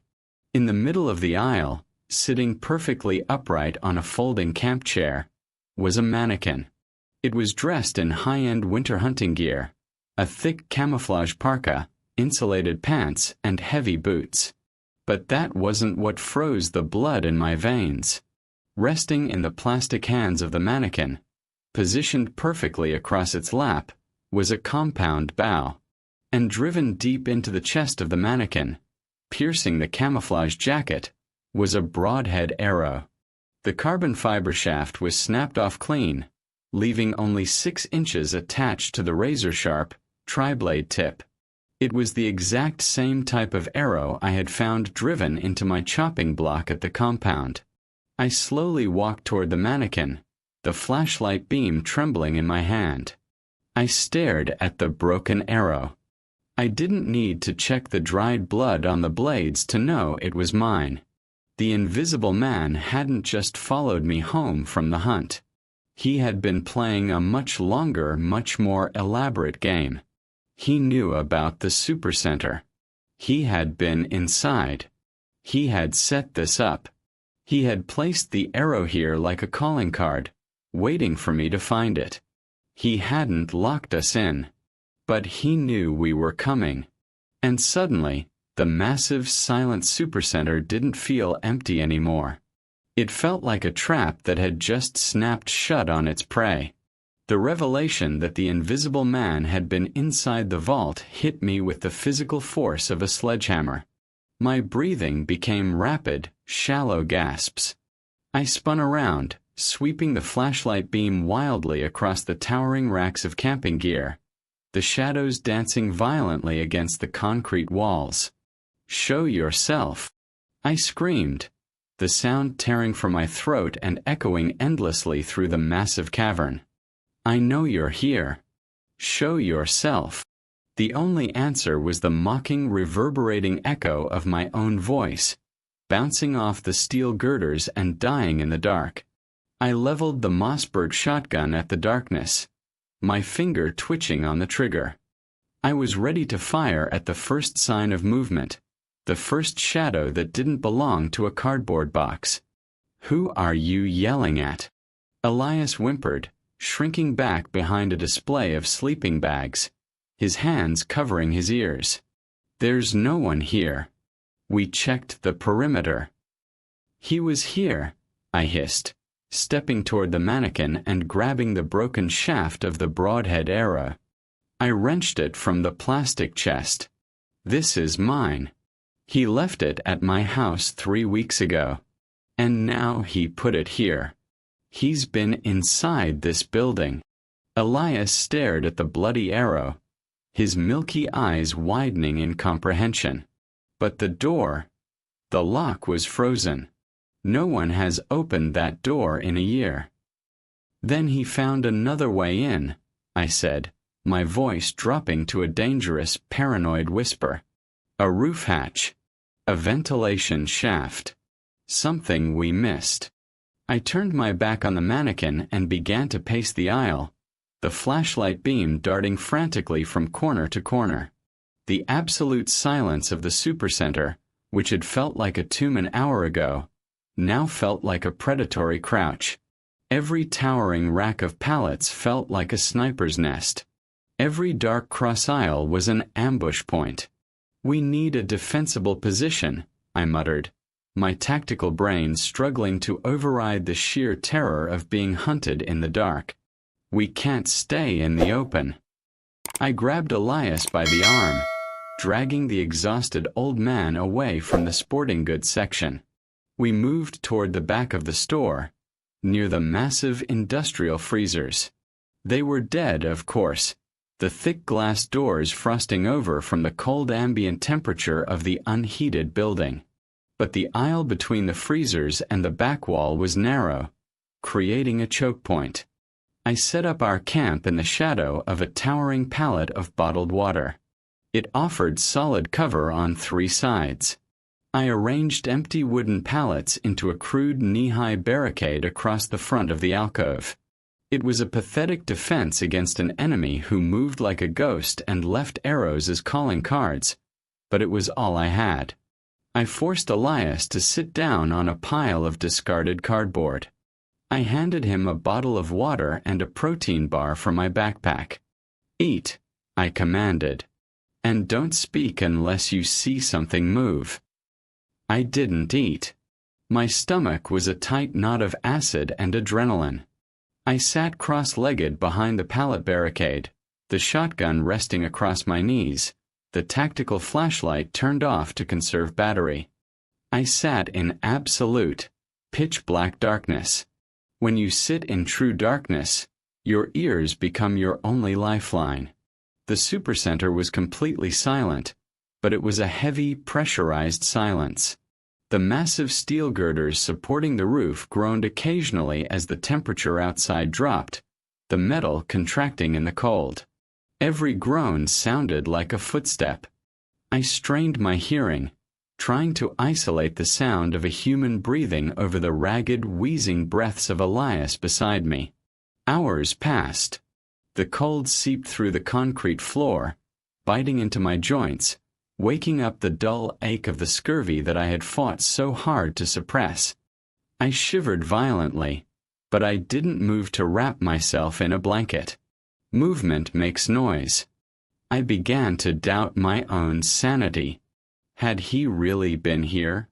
Speaker 1: In the middle of the aisle, sitting perfectly upright on a folding camp chair, was a mannequin. It was dressed in high-end winter hunting gear, a thick camouflage parka, insulated pants, and heavy boots. But that wasn't what froze the blood in my veins. Resting in the plastic hands of the mannequin, positioned perfectly across its lap, was a compound bow. And driven deep into the chest of the mannequin, piercing the camouflage jacket, was a broadhead arrow. The carbon fiber shaft was snapped off clean, leaving only 6 inches attached to the razor-sharp, tri-blade tip. It was the exact same type of arrow I had found driven into my chopping block at the compound. I slowly walked toward the mannequin, the flashlight beam trembling in my hand. I stared at the broken arrow. I didn't need to check the dried blood on the blades to know it was mine. The invisible man hadn't just followed me home from the hunt. He had been playing a much longer, much more elaborate game. He knew about the supercenter. He had been inside. He had set this up. He had placed the arrow here like a calling card, waiting for me to find it. He hadn't locked us in. But he knew we were coming. And suddenly, the massive, silent supercenter didn't feel empty anymore. It felt like a trap that had just snapped shut on its prey. The revelation that the invisible man had been inside the vault hit me with the physical force of a sledgehammer. My breathing became rapid, shallow gasps. I spun around, sweeping the flashlight beam wildly across the towering racks of camping gear, the shadows dancing violently against the concrete walls. "Show yourself!" I screamed, the sound tearing from my throat and echoing endlessly through the massive cavern. "I know you're here. Show yourself!" The only answer was the mocking, reverberating echo of my own voice, bouncing off the steel girders and dying in the dark. I leveled the Mossberg shotgun at the darkness, my finger twitching on the trigger. I was ready to fire at the first sign of movement, the first shadow that didn't belong to a cardboard box. "Who are you yelling at?" Elias whimpered, shrinking back behind a display of sleeping bags, his hands covering his ears. "There's no one here. We checked the perimeter." "He was here," I hissed, stepping toward the mannequin and grabbing the broken shaft of the broadhead arrow. I wrenched it from the plastic chest. "This is mine. He left it at my house 3 weeks ago. And now he put it here. He's been inside this building." Elias stared at the bloody arrow, his milky eyes widening in comprehension. But the lock was frozen. No one has opened that door in a year. Then he found another way in, I said, my voice dropping to a dangerous, paranoid whisper. A roof hatch. A ventilation shaft. Something we missed. I turned my back on the mannequin and began to pace the aisle, the flashlight beam darting frantically from corner to corner. The absolute silence of the supercenter, which had felt like a tomb an hour ago, now felt like a predatory crouch. Every towering rack of pallets felt like a sniper's nest. Every dark cross aisle was an ambush point. "We need a defensible position," I muttered, my tactical brain struggling to override the sheer terror of being hunted in the dark. "We can't stay in the open." I grabbed Elias by the arm, dragging the exhausted old man away from the sporting goods section. We moved toward the back of the store, near the massive industrial freezers. They were dead, of course, the thick glass doors frosting over from the cold ambient temperature of the unheated building. But the aisle between the freezers and the back wall was narrow, creating a choke point. I set up our camp in the shadow of a towering pallet of bottled water. It offered solid cover on 3 sides. I arranged empty wooden pallets into a crude knee-high barricade across the front of the alcove. It was a pathetic defense against an enemy who moved like a ghost and left arrows as calling cards, but it was all I had. I forced Elias to sit down on a pile of discarded cardboard. I handed him a bottle of water and a protein bar from my backpack. "Eat," I commanded, "and don't speak unless you see something move." I didn't eat. My stomach was a tight knot of acid and adrenaline. I sat cross-legged behind the pallet barricade, the shotgun resting across my knees, the tactical flashlight turned off to conserve battery. I sat in absolute, pitch-black darkness. When you sit in true darkness, your ears become your only lifeline. The supercenter was completely silent, but it was a heavy, pressurized silence. The massive steel girders supporting the roof groaned occasionally as the temperature outside dropped, the metal contracting in the cold. Every groan sounded like a footstep. I strained my hearing, trying to isolate the sound of a human breathing over the ragged, wheezing breaths of Elias beside me. Hours passed. The cold seeped through the concrete floor, biting into my joints, waking up the dull ache of the scurvy that I had fought so hard to suppress. I shivered violently, but I didn't move to wrap myself in a blanket. Movement makes noise. I began to doubt my own sanity. Had he really been here?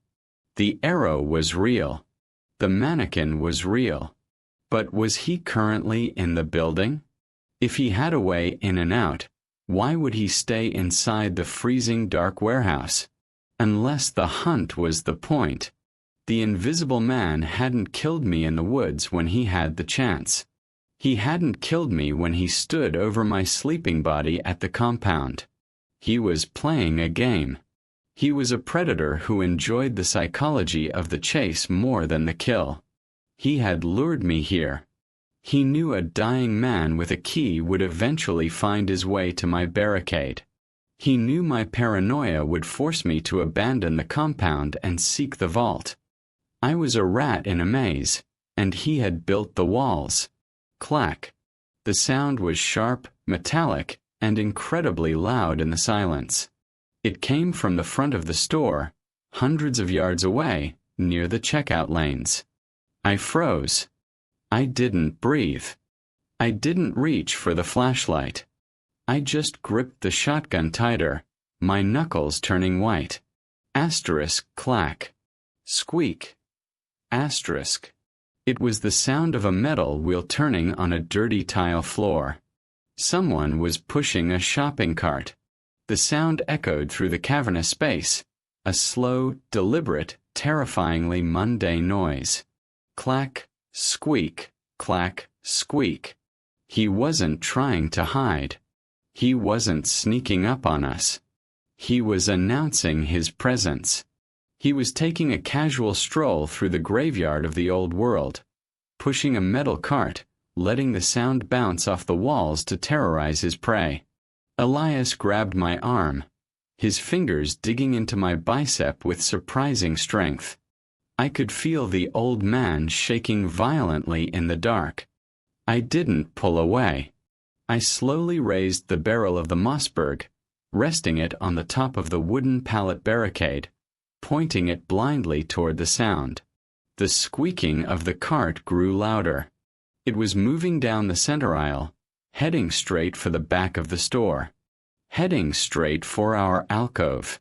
Speaker 1: The arrow was real. The mannequin was real. But was he currently in the building? If he had a way in and out, why would he stay inside the freezing dark warehouse? Unless the hunt was the point. The invisible man hadn't killed me in the woods when he had the chance. He hadn't killed me when he stood over my sleeping body at the compound. He was playing a game. He was a predator who enjoyed the psychology of the chase more than the kill. He had lured me here. He knew a dying man with a key would eventually find his way to my barricade. He knew my paranoia would force me to abandon the compound and seek the vault. I was a rat in a maze, and he had built the walls. Clack. The sound was sharp, metallic, and incredibly loud in the silence. It came from the front of the store, hundreds of yards away, near the checkout lanes. I froze. I didn't breathe. I didn't reach for the flashlight. I just gripped the shotgun tighter, my knuckles turning white. Asterisk clack. Squeak. Asterisk. It was the sound of a metal wheel turning on a dirty tile floor. Someone was pushing a shopping cart. The sound echoed through the cavernous space, a slow, deliberate, terrifyingly mundane noise. Clack. Squeak, clack, squeak. He wasn't trying to hide. He wasn't sneaking up on us. He was announcing his presence. He was taking a casual stroll through the graveyard of the old world, pushing a metal cart, letting the sound bounce off the walls to terrorize his prey. Elias grabbed my arm, his fingers digging into my bicep with surprising strength. I could feel the old man shaking violently in the dark. I didn't pull away. I slowly raised the barrel of the Mossberg, resting it on the top of the wooden pallet barricade, pointing it blindly toward the sound. The squeaking of the cart grew louder. It was moving down the center aisle, heading straight for the back of the store. Heading straight for our alcove.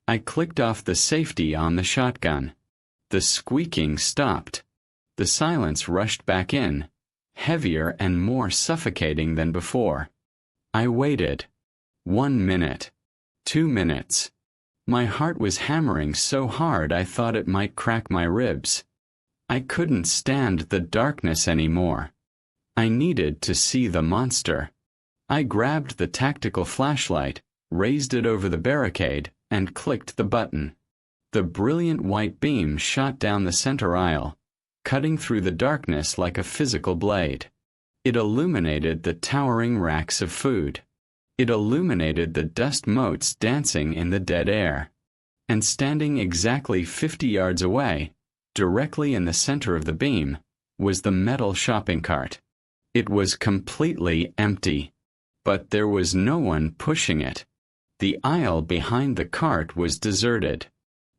Speaker 1: I clicked off the safety on the shotgun. The squeaking stopped. The silence rushed back in, heavier and more suffocating than before. I waited. 1 minute. 2 minutes. My heart was hammering so hard I thought it might crack my ribs. I couldn't stand the darkness anymore. I needed to see the monster. I grabbed the tactical flashlight, raised it over the barricade, and clicked the button. The brilliant white beam shot down the center aisle, cutting through the darkness like a physical blade. It illuminated the towering racks of food. It illuminated the dust motes dancing in the dead air. And standing exactly 50 yards away, directly in the center of the beam, was the metal shopping cart. It was completely empty, but there was no one pushing it. The aisle behind the cart was deserted.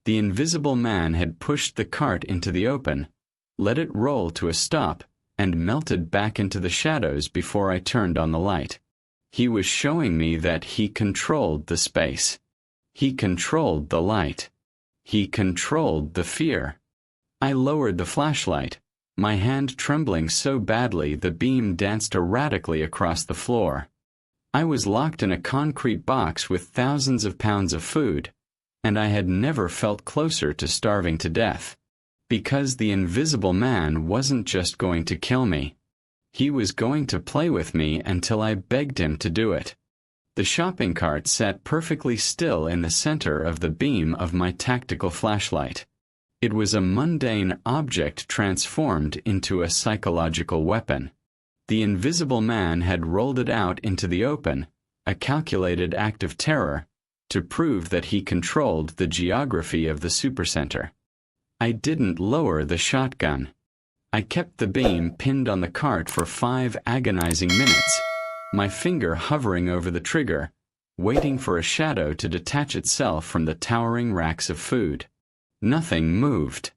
Speaker 1: The invisible man had pushed the cart into the open, let it roll to a stop, and melted back into the shadows before I turned on the light. He was showing me that he controlled the space. He controlled the light. He controlled the fear. I lowered the flashlight, my hand trembling so badly the beam danced erratically across the floor. I was locked in a concrete box with thousands of pounds of food, and I had never felt closer to starving to death. Because the invisible man wasn't just going to kill me. He was going to play with me until I begged him to do it. The shopping cart sat perfectly still in the center of the beam of my tactical flashlight. It was a mundane object transformed into a psychological weapon. The invisible man had rolled it out into the open, a calculated act of terror, to prove that he controlled the geography of the supercenter. I didn't lower the shotgun. I kept the beam pinned on the cart for 5 agonizing minutes, my finger hovering over the trigger, waiting for a shadow to detach itself from the towering racks of food. Nothing moved.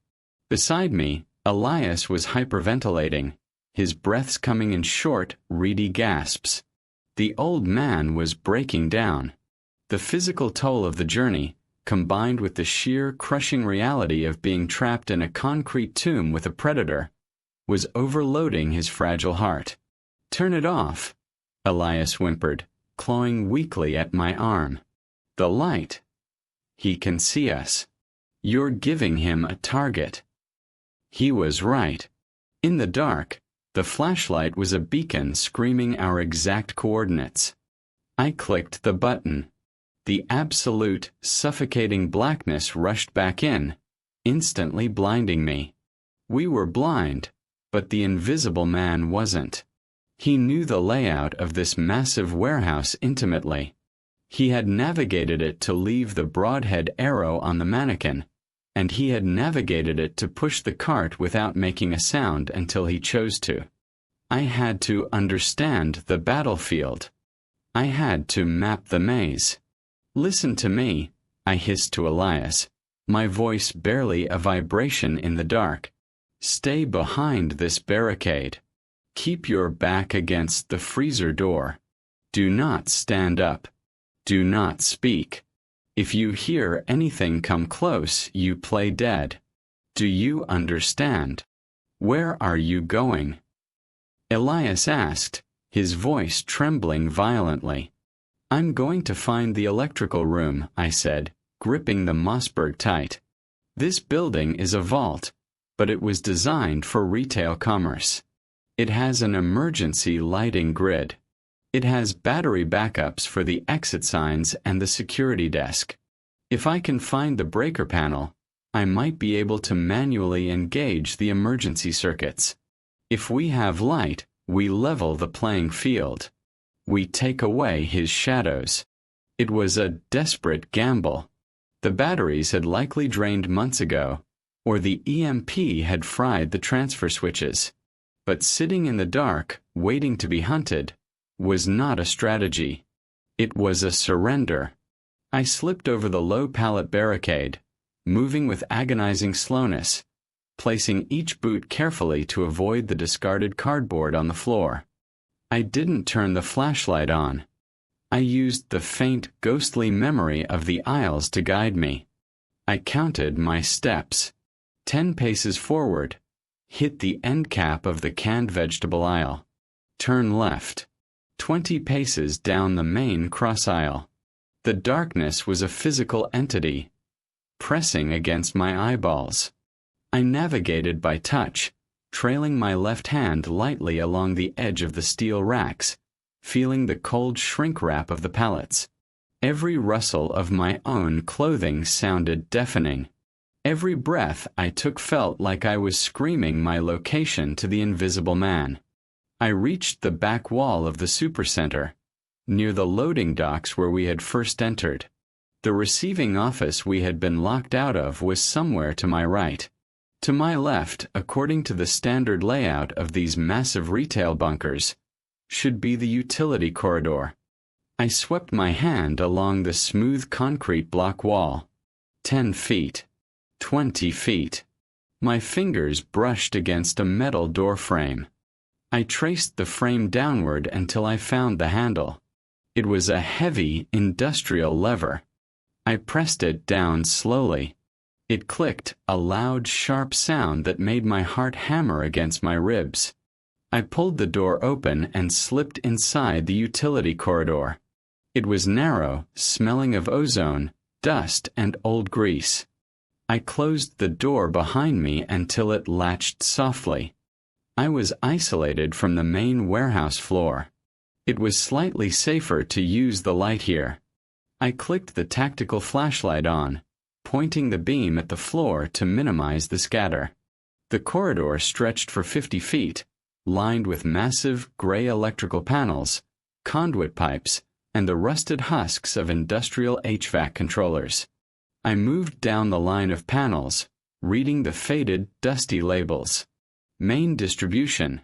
Speaker 1: Beside me, Elias was hyperventilating, his breaths coming in short, reedy gasps. The old man was breaking down. The physical toll of the journey, combined with the sheer, crushing reality of being trapped in a concrete tomb with a predator, was overloading his fragile heart. "Turn it off," Elias whimpered, clawing weakly at my arm. "The light. He can see us. You're giving him a target." He was right. In the dark, the flashlight was a beacon screaming our exact coordinates. I clicked the button. The absolute, suffocating blackness rushed back in, instantly blinding me. We were blind, but the invisible man wasn't. He knew the layout of this massive warehouse intimately. He had navigated it to leave the broadhead arrow on the mannequin, and he had navigated it to push the cart without making a sound until he chose to. I had to understand the battlefield. I had to map the maze. "Listen to me," I hissed to Elias, my voice barely a vibration in the dark. "Stay behind this barricade. Keep your back against the freezer door. Do not stand up. Do not speak. If you hear anything come close, you play dead. Do you understand? Where are you going?" Elias asked, his voice trembling violently. "I'm going to find the electrical room," I said, gripping the Mossberg tight. "This building is a vault, but it was designed for retail commerce. It has an emergency lighting grid. It has battery backups for the exit signs and the security desk. If I can find the breaker panel, I might be able to manually engage the emergency circuits. If we have light, we level the playing field. We take away his shadows. It was a desperate gamble. The batteries had likely drained months ago, or the EMP had fried the transfer switches. But sitting in the dark, waiting to be hunted, was not a strategy. It was a surrender. I slipped over the low pallet barricade, moving with agonizing slowness, placing each boot carefully to avoid the discarded cardboard on the floor. I didn't turn the flashlight on. I used the faint, ghostly memory of the aisles to guide me. I counted my steps. 10 paces forward, hit the end cap of the canned vegetable aisle. Turn left. 20 paces down the main cross aisle. The darkness was a physical entity, pressing against my eyeballs. I navigated by touch, trailing my left hand lightly along the edge of the steel racks, feeling the cold shrink wrap of the pallets. Every rustle of my own clothing sounded deafening. Every breath I took felt like I was screaming my location to the invisible man. I reached the back wall of the supercenter, near the loading docks where we had first entered. The receiving office we had been locked out of was somewhere to my right. To my left, according to the standard layout of these massive retail bunkers, should be the utility corridor. I swept my hand along the smooth concrete block wall. 10 feet. 20 feet. My fingers brushed against a metal door frame. I traced the frame downward until I found the handle. It was a heavy, industrial lever. I pressed it down slowly. It clicked, a loud, sharp sound that made my heart hammer against my ribs. I pulled the door open and slipped inside the utility corridor. It was narrow, smelling of ozone, dust, and old grease. I closed the door behind me until it latched softly. I was isolated from the main warehouse floor. It was slightly safer to use the light here. I clicked the tactical flashlight on, pointing the beam at the floor to minimize the scatter. The corridor stretched for 50 feet, lined with massive gray electrical panels, conduit pipes, and the rusted husks of industrial HVAC controllers. I moved down the line of panels, reading the faded, dusty labels. Main distribution,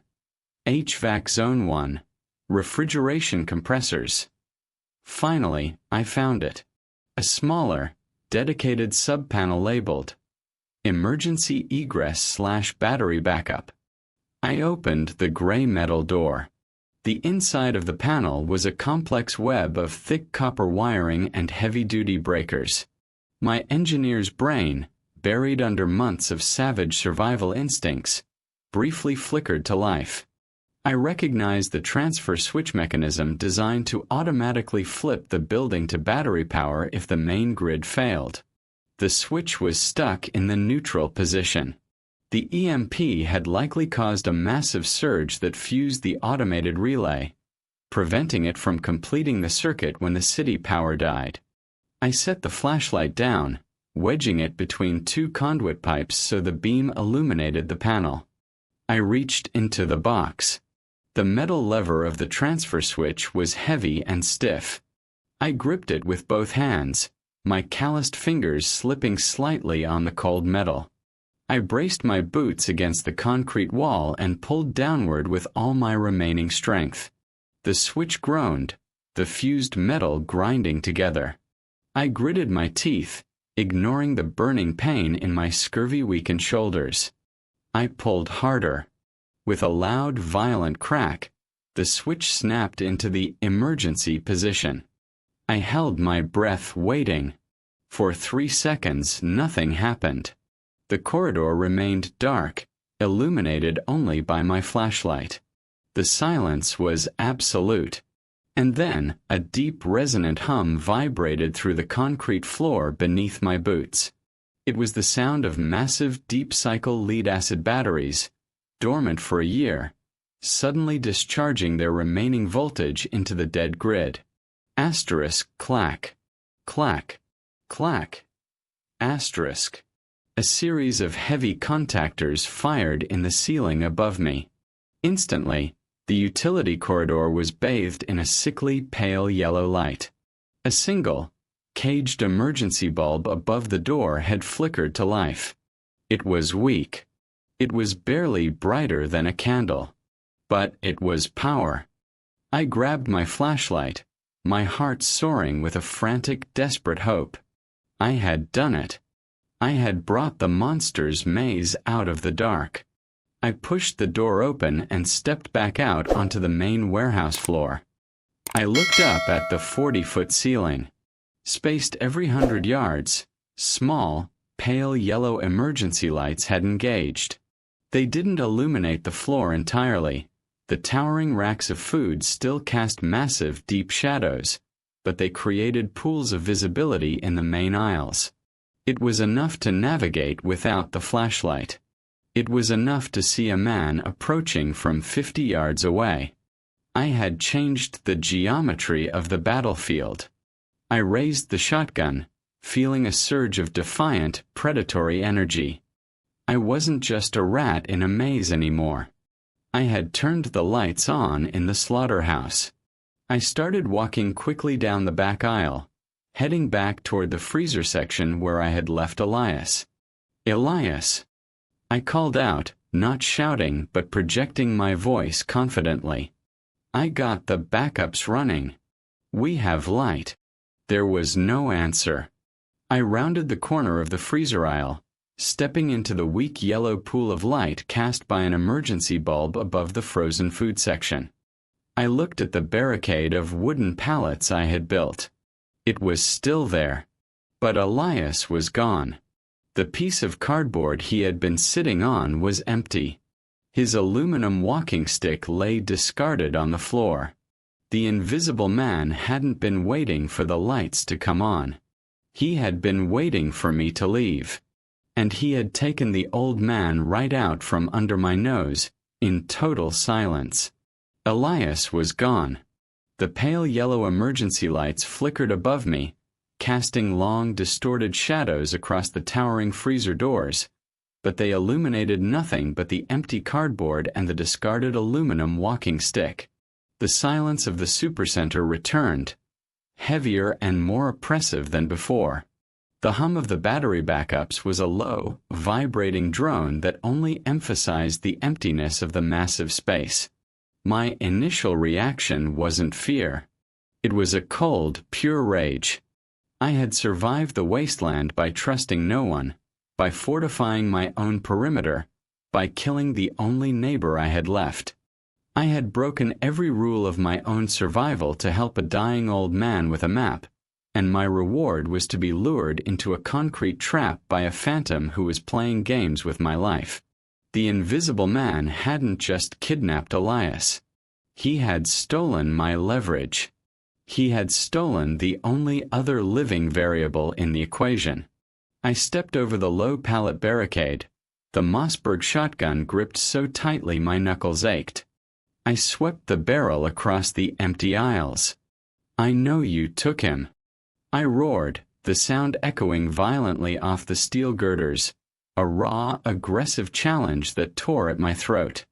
Speaker 1: HVAC Zone 1, refrigeration compressors. Finally, I found it. A smaller, dedicated subpanel labeled Emergency Egress/Battery Backup. I opened the gray metal door. The inside of the panel was a complex web of thick copper wiring and heavy-duty breakers. My engineer's brain, buried under months of savage survival instincts, briefly flickered to life. I recognized the transfer switch mechanism designed to automatically flip the building to battery power if the main grid failed. The switch was stuck in the neutral position. The EMP had likely caused a massive surge that fused the automated relay, preventing it from completing the circuit when the city power died. I set the flashlight down, wedging it between 2 conduit pipes so the beam illuminated the panel. I reached into the box. The metal lever of the transfer switch was heavy and stiff. I gripped it with both hands, my calloused fingers slipping slightly on the cold metal. I braced my boots against the concrete wall and pulled downward with all my remaining strength. The switch groaned, the fused metal grinding together. I gritted my teeth, ignoring the burning pain in my scurvy-weakened shoulders. I pulled harder. With a loud, violent crack, the switch snapped into the emergency position. I held my breath waiting. For 3 seconds, nothing happened. The corridor remained dark, illuminated only by my flashlight. The silence was absolute. And then, a deep, resonant hum vibrated through the concrete floor beneath my boots. It was the sound of massive, deep-cycle lead-acid batteries, dormant for a year, suddenly discharging their remaining voltage into the dead grid. Asterisk, clack, clack, clack, asterisk. A series of heavy contactors fired in the ceiling above me. Instantly, the utility corridor was bathed in a sickly pale yellow light. A single, caged emergency bulb above the door had flickered to life. It was weak. It was barely brighter than a candle. But it was power. I grabbed my flashlight, my heart soaring with a frantic, desperate hope. I had done it. I had brought the monster's maze out of the dark. I pushed the door open and stepped back out onto the main warehouse floor. I looked up at the 40-foot ceiling. Spaced every 100 yards, small, pale yellow emergency lights had engaged. They didn't illuminate the floor entirely. The towering racks of food still cast massive, deep shadows, but they created pools of visibility in the main aisles. It was enough to navigate without the flashlight. It was enough to see a man approaching from 50 yards away. I had changed the geometry of the battlefield. I raised the shotgun, feeling a surge of defiant, predatory energy. I wasn't just a rat in a maze anymore. I had turned the lights on in the slaughterhouse. I started walking quickly down the back aisle, heading back toward the freezer section where I had left Elias. Elias! I called out, not shouting but projecting my voice confidently. I got the backups running. We have light. There was no answer. I rounded the corner of the freezer aisle, stepping into the weak yellow pool of light cast by an emergency bulb above the frozen food section. I looked at the barricade of wooden pallets I had built. It was still there. But Elias was gone. The piece of cardboard he had been sitting on was empty. His aluminum walking stick lay discarded on the floor. The invisible man hadn't been waiting for the lights to come on. He had been waiting for me to leave. And he had taken the old man right out from under my nose, in total silence. Elias was gone. The pale yellow emergency lights flickered above me, casting long, distorted shadows across the towering freezer doors, but they illuminated nothing but the empty cardboard and the discarded aluminum walking stick. The silence of the supercenter returned, heavier and more oppressive than before. The hum of the battery backups was a low, vibrating drone that only emphasized the emptiness of the massive space. My initial reaction wasn't fear. It was a cold, pure rage. I had survived the wasteland by trusting no one, by fortifying my own perimeter, by killing the only neighbor I had left. I had broken every rule of my own survival to help a dying old man with a map, and my reward was to be lured into a concrete trap by a phantom who was playing games with my life. The invisible man hadn't just kidnapped Elias. He had stolen my leverage. He had stolen the only other living variable in the equation. I stepped over the low pallet barricade, the Mossberg shotgun gripped so tightly my knuckles ached. I swept the barrel across the empty aisles. I know you took him. I roared, the sound echoing violently off the steel girders, a raw, aggressive challenge that tore at my throat.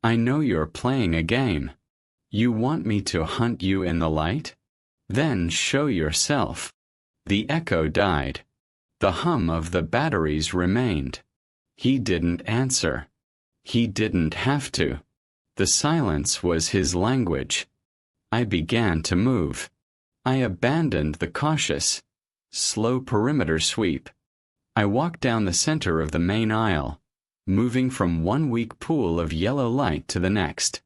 Speaker 1: I know you're playing a game. You want me to hunt you in the light? Then show yourself. The echo died. The hum of the batteries remained. He didn't answer. He didn't have to. The silence was his language. I began to move. I abandoned the cautious, slow perimeter sweep. I walked down the center of the main aisle, moving from one weak pool of yellow light to the next.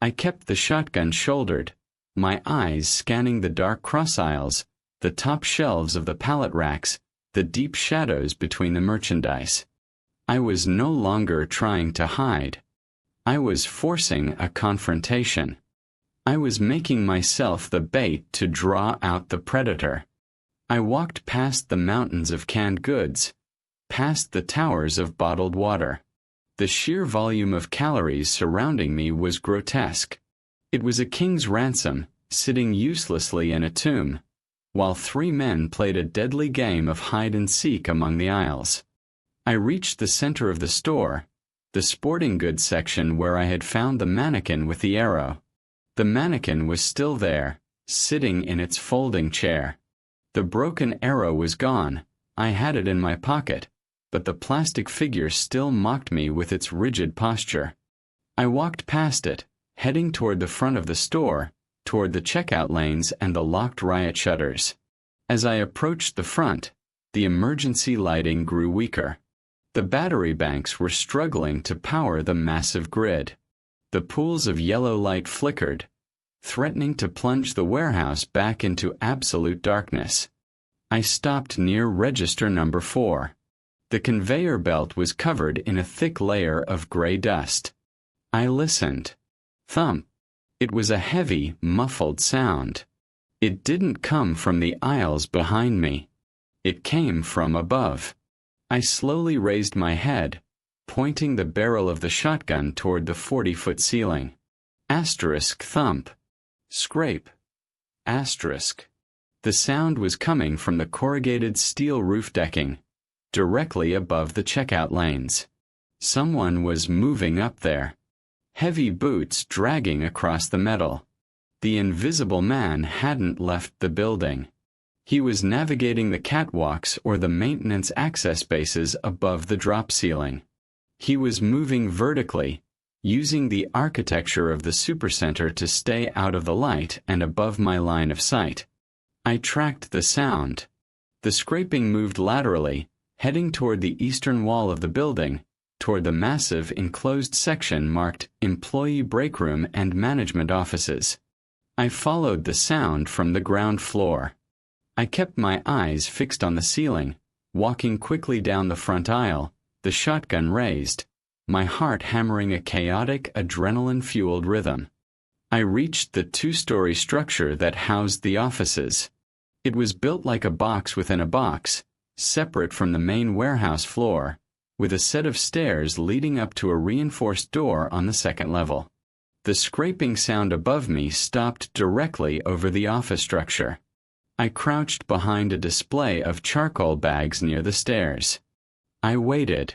Speaker 1: I kept the shotgun shouldered, my eyes scanning the dark cross aisles, the top shelves of the pallet racks, the deep shadows between the merchandise. I was no longer trying to hide. I was forcing a confrontation. I was making myself the bait to draw out the predator. I walked past the mountains of canned goods, past the towers of bottled water. The sheer volume of calories surrounding me was grotesque. It was a king's ransom, sitting uselessly in a tomb, while 3 men played a deadly game of hide-and-seek among the aisles. I reached the center of the store, the sporting goods section where I had found the mannequin with the arrow. The mannequin was still there, sitting in its folding chair. The broken arrow was gone. I had it in my pocket, but the plastic figure still mocked me with its rigid posture. I walked past it, heading toward the front of the store, toward the checkout lanes and the locked riot shutters. As I approached the front, the emergency lighting grew weaker. The battery banks were struggling to power the massive grid. The pools of yellow light flickered, threatening to plunge the warehouse back into absolute darkness. I stopped near register number 4. The conveyor belt was covered in a thick layer of gray dust. I listened. Thump. It was a heavy, muffled sound. It didn't come from the aisles behind me. It came from above. I slowly raised my head, pointing the barrel of the shotgun toward the 40-foot ceiling. Asterisk thump. Scrape. Asterisk. The sound was coming from the corrugated steel roof decking, directly above the checkout lanes. Someone was moving up there. Heavy boots dragging across the metal. The invisible man hadn't left the building. He was navigating the catwalks or the maintenance access bases above the drop ceiling. He was moving vertically, using the architecture of the supercenter to stay out of the light and above my line of sight. I tracked the sound. The scraping moved laterally, heading toward the eastern wall of the building, toward the massive enclosed section marked Employee Break Room and Management Offices. I followed the sound from the ground floor. I kept my eyes fixed on the ceiling, walking quickly down the front aisle, the shotgun raised, my heart hammering a chaotic, adrenaline-fueled rhythm. I reached the 2-story structure that housed the offices. It was built like a box within a box, separate from the main warehouse floor, with a set of stairs leading up to a reinforced door on the second level. The scraping sound above me stopped directly over the office structure. I crouched behind a display of charcoal bags near the stairs. I waited.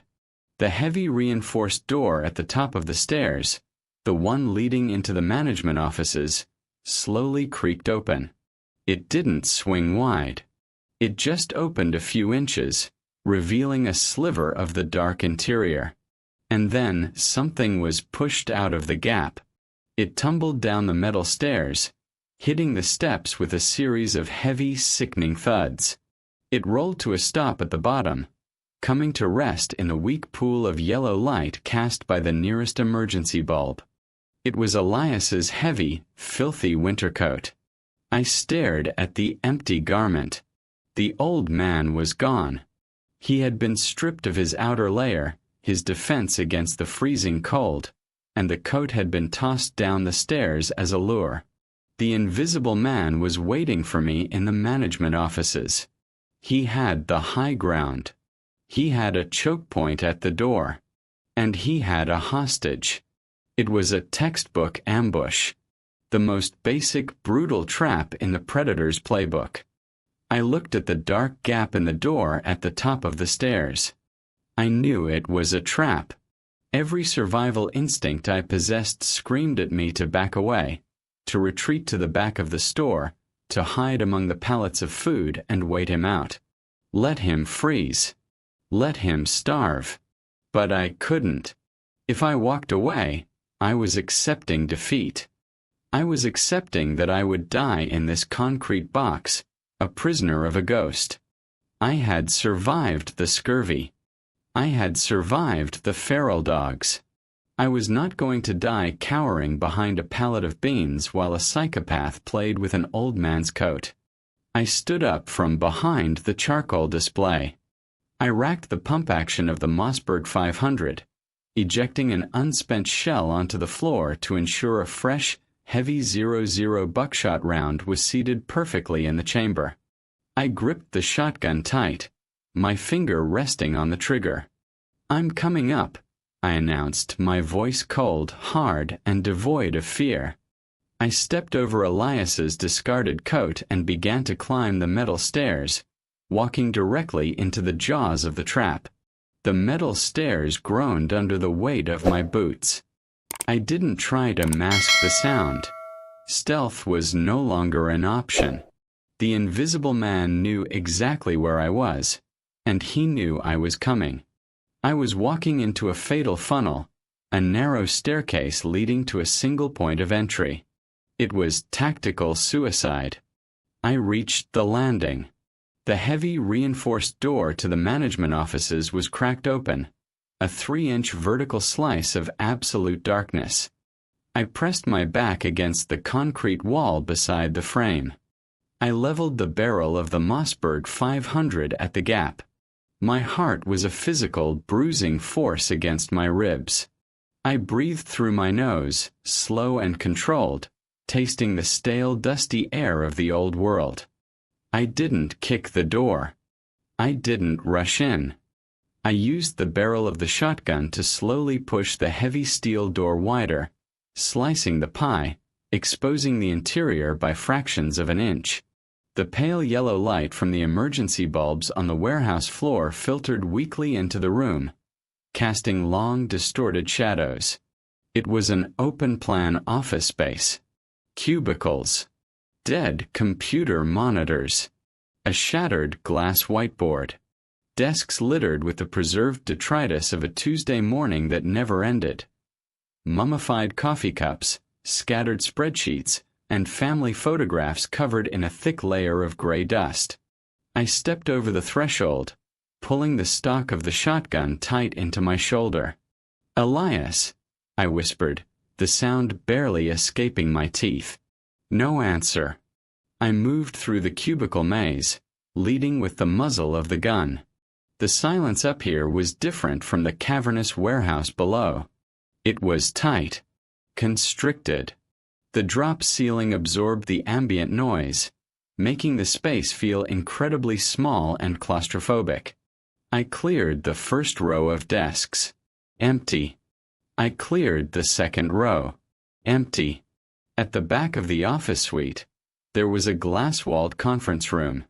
Speaker 1: The heavy reinforced door at the top of the stairs, the one leading into the management offices, slowly creaked open. It didn't swing wide. It just opened a few inches, revealing a sliver of the dark interior. And then something was pushed out of the gap. It tumbled down the metal stairs, hitting the steps with a series of heavy, sickening thuds. It rolled to a stop at the bottom, coming to rest in a weak pool of yellow light cast by the nearest emergency bulb. It was Elias's heavy, filthy winter coat. I stared at the empty garment. The old man was gone. He had been stripped of his outer layer, his defense against the freezing cold, and the coat had been tossed down the stairs as a lure. The invisible man was waiting for me in the management offices. He had the high ground. He had a choke point at the door. And he had a hostage. It was a textbook ambush. The most basic, brutal trap in the predator's playbook. I looked at the dark gap in the door at the top of the stairs. I knew it was a trap. Every survival instinct I possessed screamed at me to back away, to retreat to the back of the store, to hide among the pallets of food and wait him out. Let him freeze. Let him starve. But I couldn't. If I walked away, I was accepting defeat. I was accepting that I would die in this concrete box, a prisoner of a ghost. I had survived the scurvy. I had survived the feral dogs. I was not going to die cowering behind a pallet of beans while a psychopath played with an old man's coat. I stood up from behind the charcoal display. I racked the pump action of the Mossberg 500, ejecting an unspent shell onto the floor to ensure a fresh, heavy .00 buckshot round was seated perfectly in the chamber. I gripped the shotgun tight, my finger resting on the trigger. I'm coming up, I announced, my voice cold, hard, and devoid of fear. I stepped over Elias's discarded coat and began to climb the metal stairs, walking directly into the jaws of the trap. The metal stairs groaned under the weight of my boots. I didn't try to mask the sound. Stealth was no longer an option. The invisible man knew exactly where I was, and he knew I was coming. I was walking into a fatal funnel, a narrow staircase leading to a single point of entry. It was tactical suicide. I reached the landing. The heavy reinforced door to the management offices was cracked open, a 3-inch vertical slice of absolute darkness. I pressed my back against the concrete wall beside the frame. I leveled the barrel of the Mossberg 500 at the gap. My heart was a physical, bruising force against my ribs. I breathed through my nose, slow and controlled, tasting the stale, dusty air of the old world. I didn't kick the door. I didn't rush in. I used the barrel of the shotgun to slowly push the heavy steel door wider, slicing the pie, exposing the interior by fractions of an inch. The pale yellow light from the emergency bulbs on the warehouse floor filtered weakly into the room, casting long, distorted shadows. It was an open-plan office space. Cubicles. Dead computer monitors. A shattered glass whiteboard. Desks littered with the preserved detritus of a Tuesday morning that never ended. Mummified coffee cups, scattered spreadsheets, and family photographs covered in a thick layer of gray dust. I stepped over the threshold, pulling the stock of the shotgun tight into my shoulder. "Elias," I whispered, the sound barely escaping my teeth. No answer. I moved through the cubicle maze, leading with the muzzle of the gun. The silence up here was different from the cavernous warehouse below. It was tight, constricted. The drop ceiling absorbed the ambient noise, making the space feel incredibly small and claustrophobic. I cleared the first row of desks. Empty. I cleared the second row. Empty. At the back of the office suite, there was a glass-walled conference room.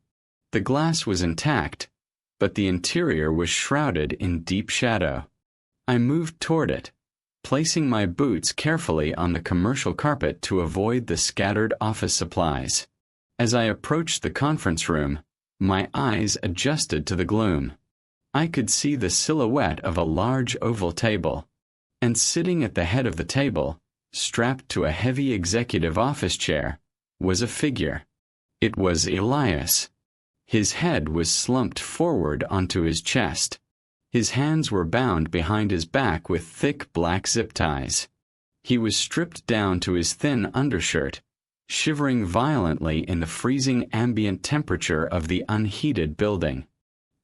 Speaker 1: The glass was intact, but the interior was shrouded in deep shadow. I moved toward it, placing my boots carefully on the commercial carpet to avoid the scattered office supplies. As I approached the conference room, my eyes adjusted to the gloom. I could see the silhouette of a large oval table, and sitting at the head of the table, strapped to a heavy executive office chair, was a figure. It was Elias. His head was slumped forward onto his chest. His hands were bound behind his back with thick black zip ties. He was stripped down to his thin undershirt, shivering violently in the freezing ambient temperature of the unheated building.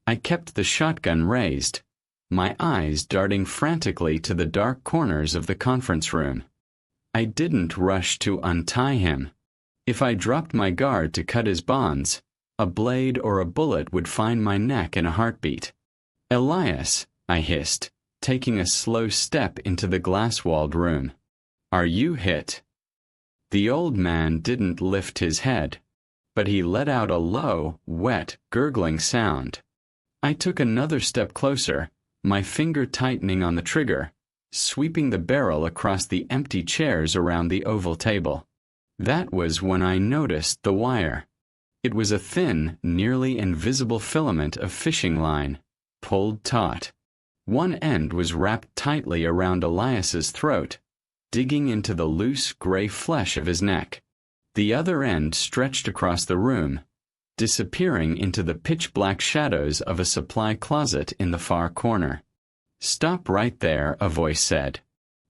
Speaker 1: I kept the shotgun raised, my eyes darting frantically to the dark corners of the conference room. I didn't rush to untie him. If I dropped my guard to cut his bonds, a blade or a bullet would find my neck in a heartbeat. "Elias," I hissed, taking a slow step into the glass-walled room. "Are you hit?" The old man didn't lift his head, but he let out a low, wet, gurgling sound. I took another step closer, my finger tightening on the trigger, sweeping the barrel across the empty chairs around the oval table. That was when I noticed the wire. It was a thin, nearly invisible filament of fishing line, pulled taut. One end was wrapped tightly around Elias's throat, digging into the loose, gray flesh of his neck. The other end stretched across the room, disappearing into the pitch-black shadows of a supply closet in the far corner. "Stop right there," a voice said.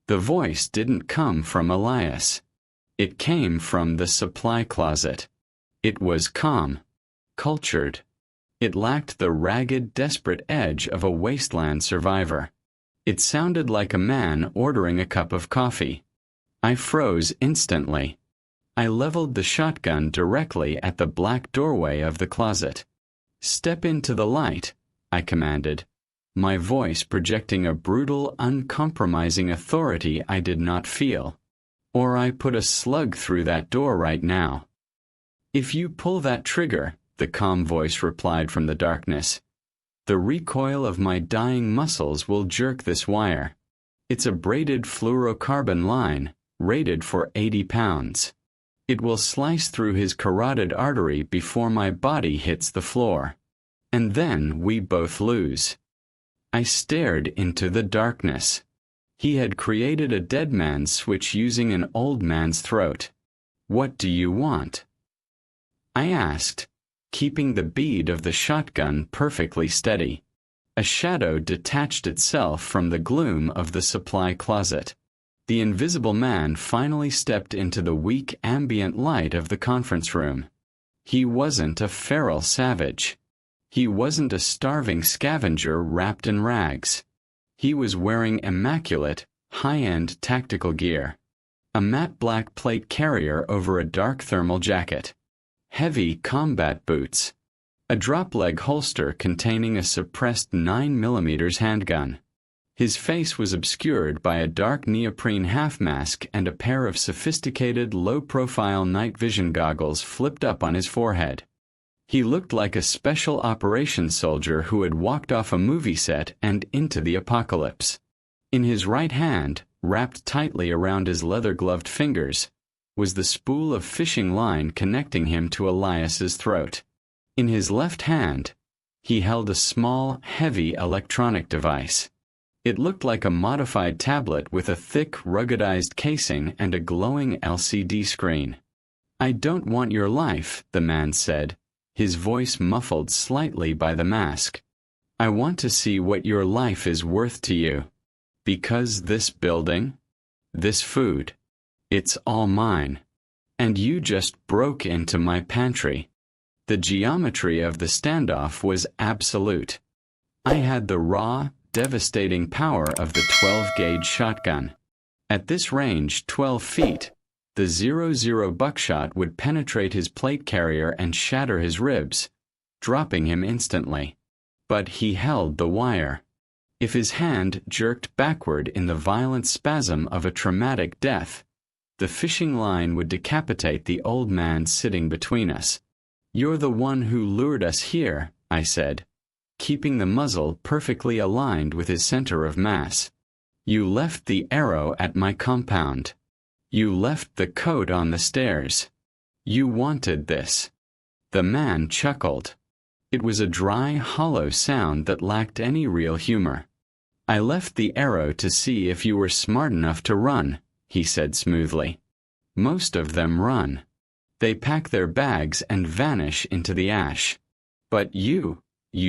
Speaker 1: The voice didn't come from Elias. It came from the supply closet. It was calm, cultured. It lacked the ragged, desperate edge of a Wasteland survivor. It sounded like a man ordering a cup of coffee. I froze instantly. I leveled the shotgun directly at the black doorway of the closet. "Step into the light," I commanded. my voice projecting a brutal, uncompromising authority I did not feel. "Or I put a slug through that door right now." "If you pull that trigger," the calm voice replied from the darkness, "the recoil of my dying muscles will jerk this wire. It's a braided fluorocarbon line, rated for 80 pounds. It will slice through his carotid artery before my body hits the floor. And then we both lose." I stared into the darkness. He had created a dead man's switch using an old man's throat. "What do you want?" I asked, keeping the bead of the shotgun perfectly steady. A shadow detached itself from the gloom of the supply closet. The invisible man finally stepped into the weak ambient light of the conference room. He wasn't a feral savage. He wasn't a starving scavenger wrapped in rags. He was wearing immaculate, high-end tactical gear. A matte black plate carrier over a dark thermal jacket. Heavy combat boots. A drop-leg holster containing a suppressed 9mm handgun. His face was obscured by a dark neoprene half-mask and a pair of sophisticated low-profile night vision goggles flipped up on his forehead. He looked like a special operations soldier who had walked off a movie set and into the apocalypse. In his right hand, wrapped tightly around his leather-gloved fingers, was the spool of fishing line connecting him to Elias's throat. In his left hand, he held a small, heavy electronic device. It looked like a modified tablet with a thick, ruggedized casing and a glowing LCD screen. "I don't want your life," the man said, his voice muffled slightly by the mask. "I want to see what your life is worth to you. Because this building, this food, it's all mine. And you just broke into my pantry." The geometry of the standoff was absolute. I had the raw, devastating power of the 12-gauge shotgun. At this range, 12 feet, the 00 buckshot would penetrate his plate carrier and shatter his ribs, dropping him instantly. But he held the wire. If his hand jerked backward in the violent spasm of a traumatic death, the fishing line would decapitate the old man sitting between us. "You're the one who lured us here," I said, keeping the muzzle perfectly aligned with his center of mass. "You left the arrow at my compound. You left the coat on the stairs. You wanted this." The man chuckled. It was a dry, hollow sound that lacked any real humor. "I left the arrow to see if you were smart enough to run," he said smoothly. "Most of them run. They pack their bags and vanish into the ash. But you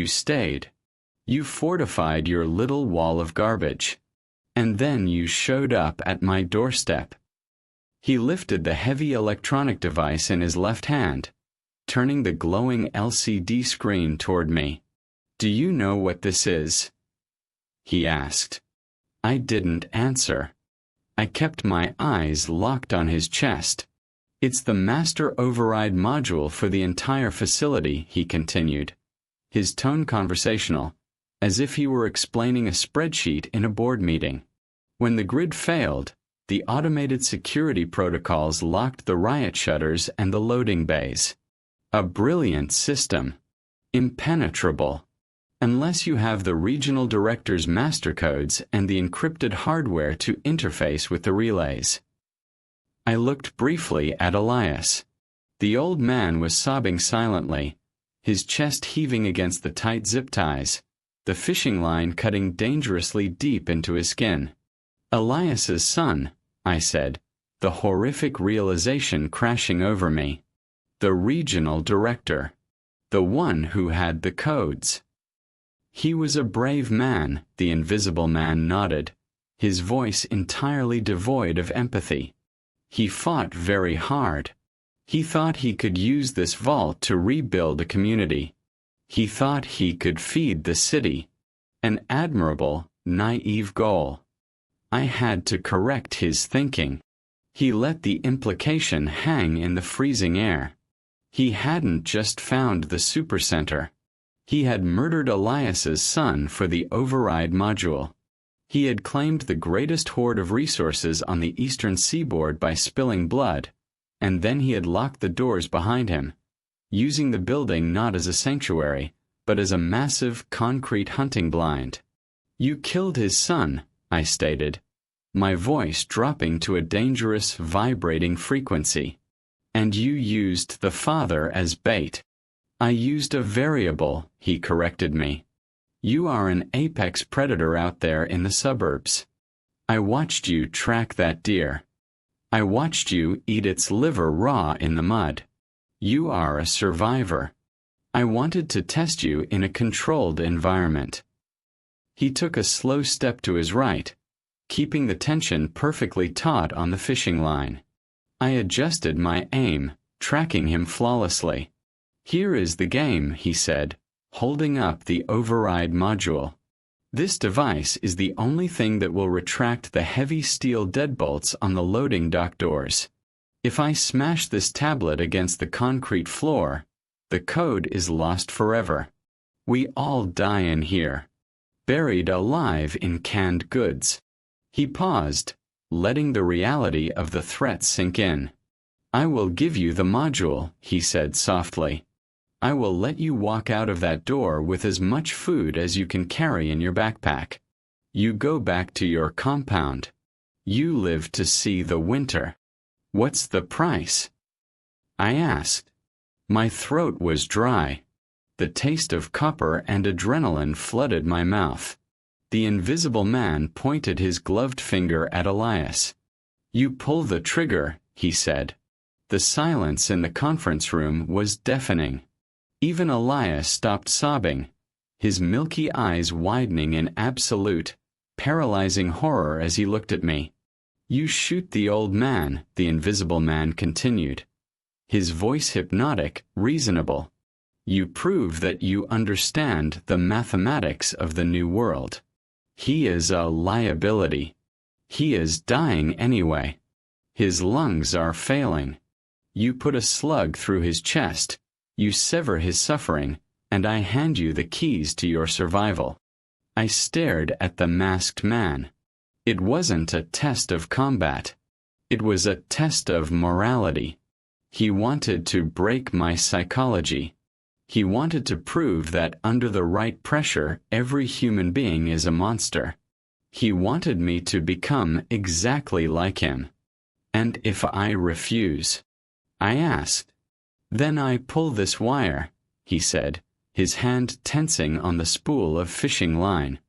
Speaker 1: stayed. You fortified your little wall of garbage. And then you showed up at my doorstep." He lifted the heavy electronic device in his left hand, turning the glowing LCD screen toward me. "Do you know what this is?" he asked. I didn't answer. I kept my eyes locked on his chest. "It's the master override module for the entire facility," he continued, his tone conversational, as if he were explaining a spreadsheet in a board meeting. "When the grid failed, the automated security protocols locked the riot shutters and the loading bays. A brilliant system. Impenetrable. Unless you have the regional director's master codes and the encrypted hardware to interface with the relays." I looked briefly at Elias. The old man was sobbing silently, his chest heaving against the tight zip ties, the fishing line cutting dangerously deep into his skin. "Elias's son," I said, the horrific realization crashing over me. "The regional director. The one who had the codes." "He was a brave man," the invisible man nodded, his voice entirely devoid of empathy. "He fought very hard. He thought he could use this vault to rebuild a community. He thought he could feed the city. An admirable, naive goal. I had to correct his thinking. He let the implication hang in the freezing air. He hadn't just found the supercenter. He had murdered Elias's son for the override module. He had claimed the greatest hoard of resources on the eastern seaboard by spilling blood, and then he had locked the doors behind him, using the building not as a sanctuary, but as a massive concrete hunting blind. "You killed his son," I stated, my voice dropping to a dangerous, vibrating frequency. "And you used the father as bait." "I used a variable," he corrected me. "You are an apex predator out there in the suburbs. I watched you track that deer. I watched you eat its liver raw in the mud. You are a survivor. I wanted to test you in a controlled environment." He took a slow step to his right, keeping the tension perfectly taut on the fishing line. I adjusted my aim, tracking him flawlessly. "Here is the game," he said, holding up the override module. "This device is the only thing that will retract the heavy steel deadbolts on the loading dock doors. If I smash this tablet against the concrete floor, the code is lost forever. We all die in here, buried alive in canned goods." He paused, letting the reality of the threat sink in. "I will give you the module," he said softly. "I will let you walk out of that door with as much food as you can carry in your backpack. You go back to your compound. You live to see the winter. What's the price?" I asked. My throat was dry. The taste of copper and adrenaline flooded my mouth. The invisible man pointed his gloved finger at Elias. "You pull the trigger," he said. The silence in the conference room was deafening. Even Elias stopped sobbing, his milky eyes widening in absolute, paralyzing horror as he looked at me. "You shoot the old man," the invisible man continued, his voice hypnotic, reasonable. "You prove that you understand the mathematics of the new world. He is a liability. He is dying anyway. His lungs are failing. You put a slug through his chest, you sever his suffering, and I hand you the keys to your survival." I stared at the masked man. It wasn't a test of combat. It was a test of morality. He wanted to break my psychology. He wanted to prove that under the right pressure, every human being is a monster. He wanted me to become exactly like him. "And if I refuse?" I asked. "Then I pull this wire," he said, his hand tensing on the spool of fishing line.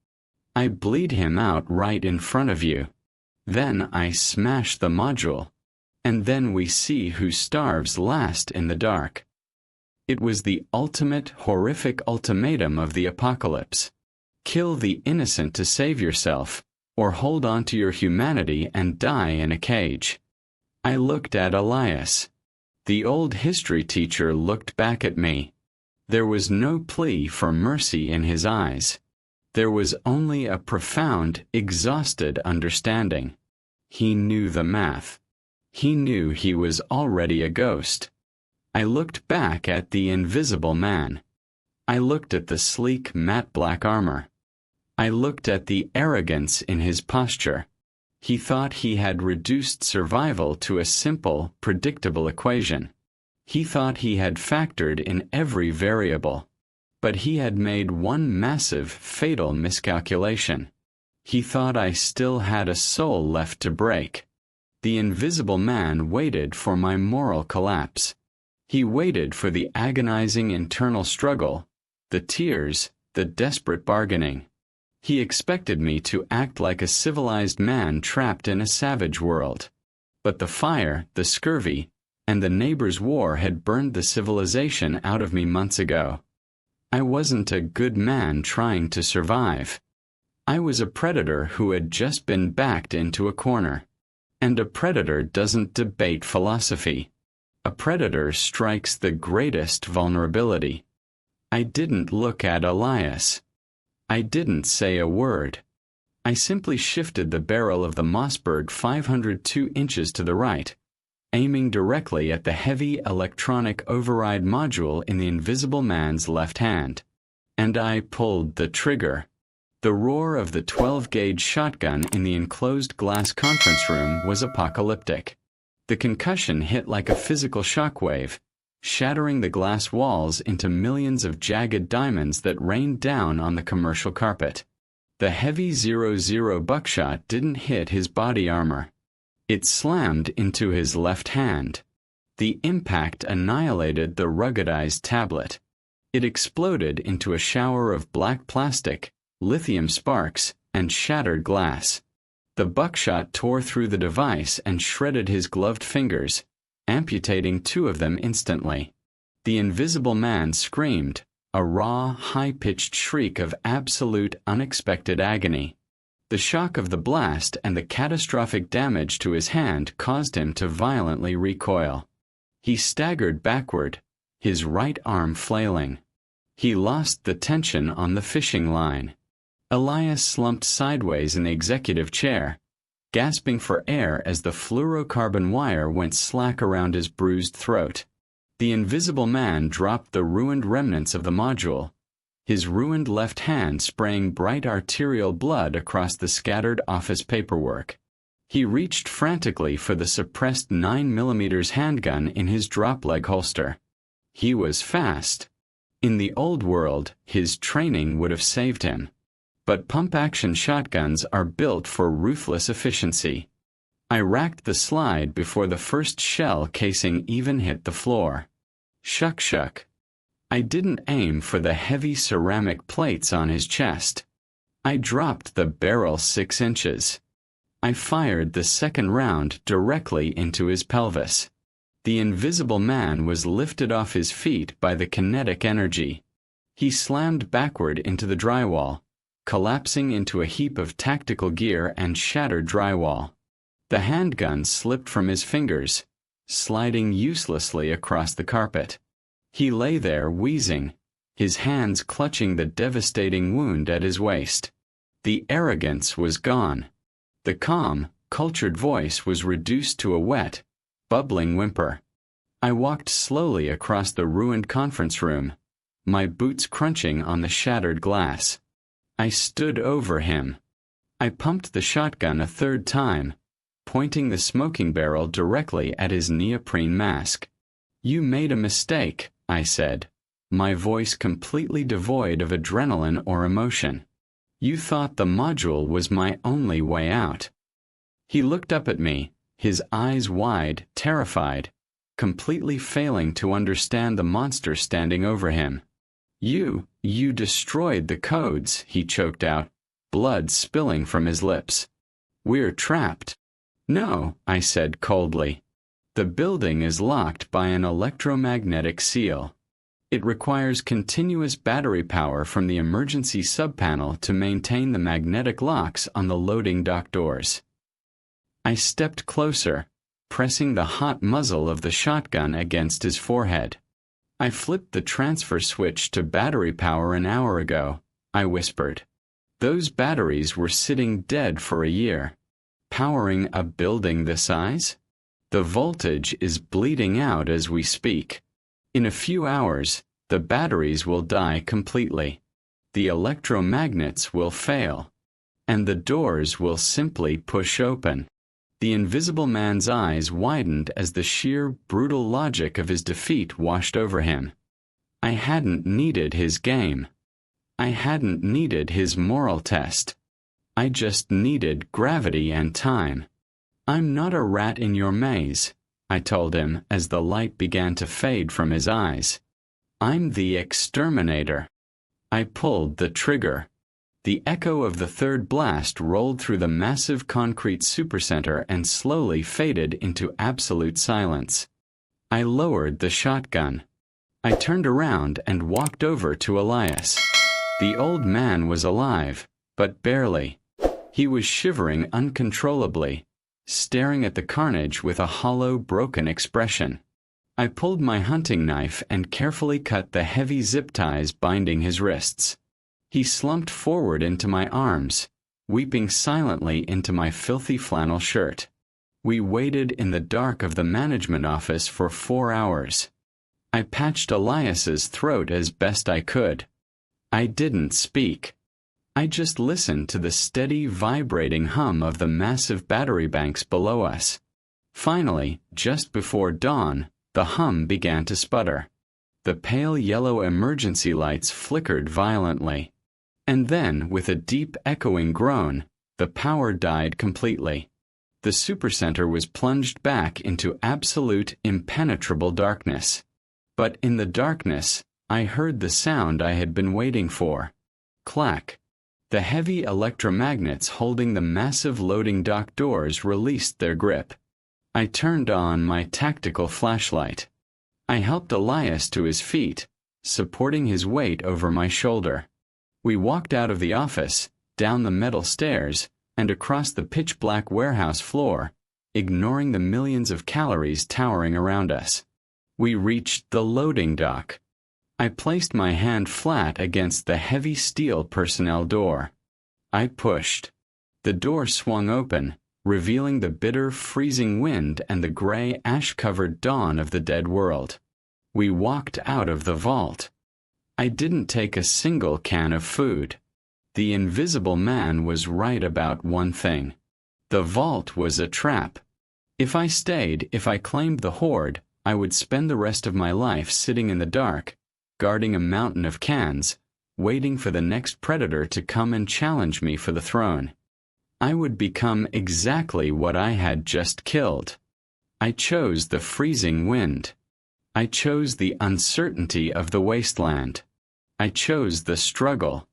Speaker 1: "I bleed him out right in front of you. Then I smash the module. And then we see who starves last in the dark." It was the ultimate, horrific ultimatum of the apocalypse. Kill the innocent to save yourself, or hold on to your humanity and die in a cage. I looked at Elias. The old history teacher looked back at me. There was no plea for mercy in his eyes. There was only a profound, exhausted understanding. He knew the math. He knew he was already a ghost. I looked back at the invisible man. I looked at the sleek, matte black armor. I looked at the arrogance in his posture. He thought he had reduced survival to a simple, predictable equation. He thought he had factored in every variable. But he had made one massive, fatal miscalculation. He thought I still had a soul left to break. The invisible man waited for my moral collapse. He waited for the agonizing internal struggle, the tears, the desperate bargaining. He expected me to act like a civilized man trapped in a savage world. But the fire, the scurvy, and the neighbor's war had burned the civilization out of me months ago. I wasn't a good man trying to survive. I was a predator who had just been backed into a corner. And a predator doesn't debate philosophy. A predator strikes the greatest vulnerability. I didn't look at Elias. I didn't say a word. I simply shifted the barrel of the Mossberg 502 inches to the right, aiming directly at the heavy electronic override module in the invisible man's left hand. And I pulled the trigger. The roar of the 12-gauge shotgun in the enclosed glass conference room was apocalyptic. The concussion hit like a physical shockwave, shattering the glass walls into millions of jagged diamonds that rained down on the commercial carpet. The heavy .00 buckshot didn't hit his body armor. It slammed into his left hand. The impact annihilated the ruggedized tablet. It exploded into a shower of black plastic, lithium sparks, and shattered glass. The buckshot tore through the device and shredded his gloved fingers, amputating 2 of them instantly. The Invisible Man screamed, a raw, high-pitched shriek of absolute, unexpected agony. The shock of the blast and the catastrophic damage to his hand caused him to violently recoil. He staggered backward, his right arm flailing. He lost the tension on the fishing line. Elias slumped sideways in the executive chair, gasping for air as the fluorocarbon wire went slack around his bruised throat. The Invisible Man dropped the ruined remnants of the module, his ruined left hand spraying bright arterial blood across the scattered office paperwork. He reached frantically for the suppressed 9mm handgun in his drop-leg holster. He was fast. In the old world, his training would have saved him. But pump-action shotguns are built for ruthless efficiency. I racked the slide before the first shell casing even hit the floor. Shuck. I didn't aim for the heavy ceramic plates on his chest. I dropped the barrel 6 inches. I fired the second round directly into his pelvis. The Invisible Man was lifted off his feet by the kinetic energy. He slammed backward into the drywall, collapsing into a heap of tactical gear and shattered drywall. The handgun slipped from his fingers, sliding uselessly across the carpet. He lay there wheezing, his hands clutching the devastating wound at his waist. The arrogance was gone. The calm, cultured voice was reduced to a wet, bubbling whimper. I walked slowly across the ruined conference room, my boots crunching on the shattered glass. I stood over him. I pumped the shotgun a 3rd time, pointing the smoking barrel directly at his neoprene mask. "You made a mistake," I said, my voice completely devoid of adrenaline or emotion. "You thought the module was my only way out." He looked up at me, his eyes wide, terrified, completely failing to understand the monster standing over him. You destroyed the codes," he choked out, blood spilling from his lips. "We're trapped." "No," I said coldly. "The building is locked by an electromagnetic seal. It requires continuous battery power from the emergency subpanel to maintain the magnetic locks on the loading dock doors." I stepped closer, pressing the hot muzzle of the shotgun against his forehead. "I flipped the transfer switch to battery power an hour ago," I whispered. "Those batteries were sitting dead for a year. Powering a building this size? The voltage is bleeding out as we speak. In a few hours, the batteries will die completely. The electromagnets will fail. And the doors will simply push open." The Invisible Man's eyes widened as the sheer, brutal logic of his defeat washed over him. I hadn't needed his game. I hadn't needed his moral test. I just needed gravity and time. "I'm not a rat in your maze," I told him as the light began to fade from his eyes. "I'm the exterminator." I pulled the trigger. The echo of the 3rd blast rolled through the massive concrete supercenter and slowly faded into absolute silence. I lowered the shotgun. I turned around and walked over to Elias. The old man was alive, but barely. He was shivering uncontrollably, staring at the carnage with a hollow, broken expression. I pulled my hunting knife and carefully cut the heavy zip ties binding his wrists. He slumped forward into my arms, weeping silently into my filthy flannel shirt. We waited in the dark of the management office for 4 hours. I patched Elias's throat as best I could. I didn't speak. I just listened to the steady, vibrating hum of the massive battery banks below us. Finally, just before dawn, the hum began to sputter. The pale yellow emergency lights flickered violently. And then, with a deep echoing groan, the power died completely. The supercenter was plunged back into absolute, impenetrable darkness. But in the darkness, I heard the sound I had been waiting for. Clack. The heavy electromagnets holding the massive loading dock doors released their grip. I turned on my tactical flashlight. I helped Elias to his feet, supporting his weight over my shoulder. We walked out of the office, down the metal stairs, and across the pitch-black warehouse floor, ignoring the millions of calories towering around us. We reached the loading dock. I placed my hand flat against the heavy steel personnel door. I pushed. The door swung open, revealing the bitter, freezing wind and the gray, ash-covered dawn of the dead world. We walked out of the vault. I didn't take a single can of food. The invisible man was right about one thing. The vault was a trap. If I stayed, if I claimed the hoard, I would spend the rest of my life sitting in the dark, guarding a mountain of cans, waiting for the next predator to come and challenge me for the throne. I would become exactly what I had just killed. I chose the freezing wind. I chose the uncertainty of the wasteland. I chose the struggle.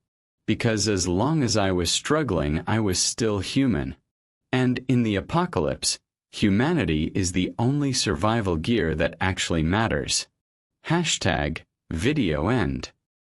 Speaker 1: Because as long as I was struggling, I was still human. And in the apocalypse, humanity is the only survival gear that actually matters. #video end.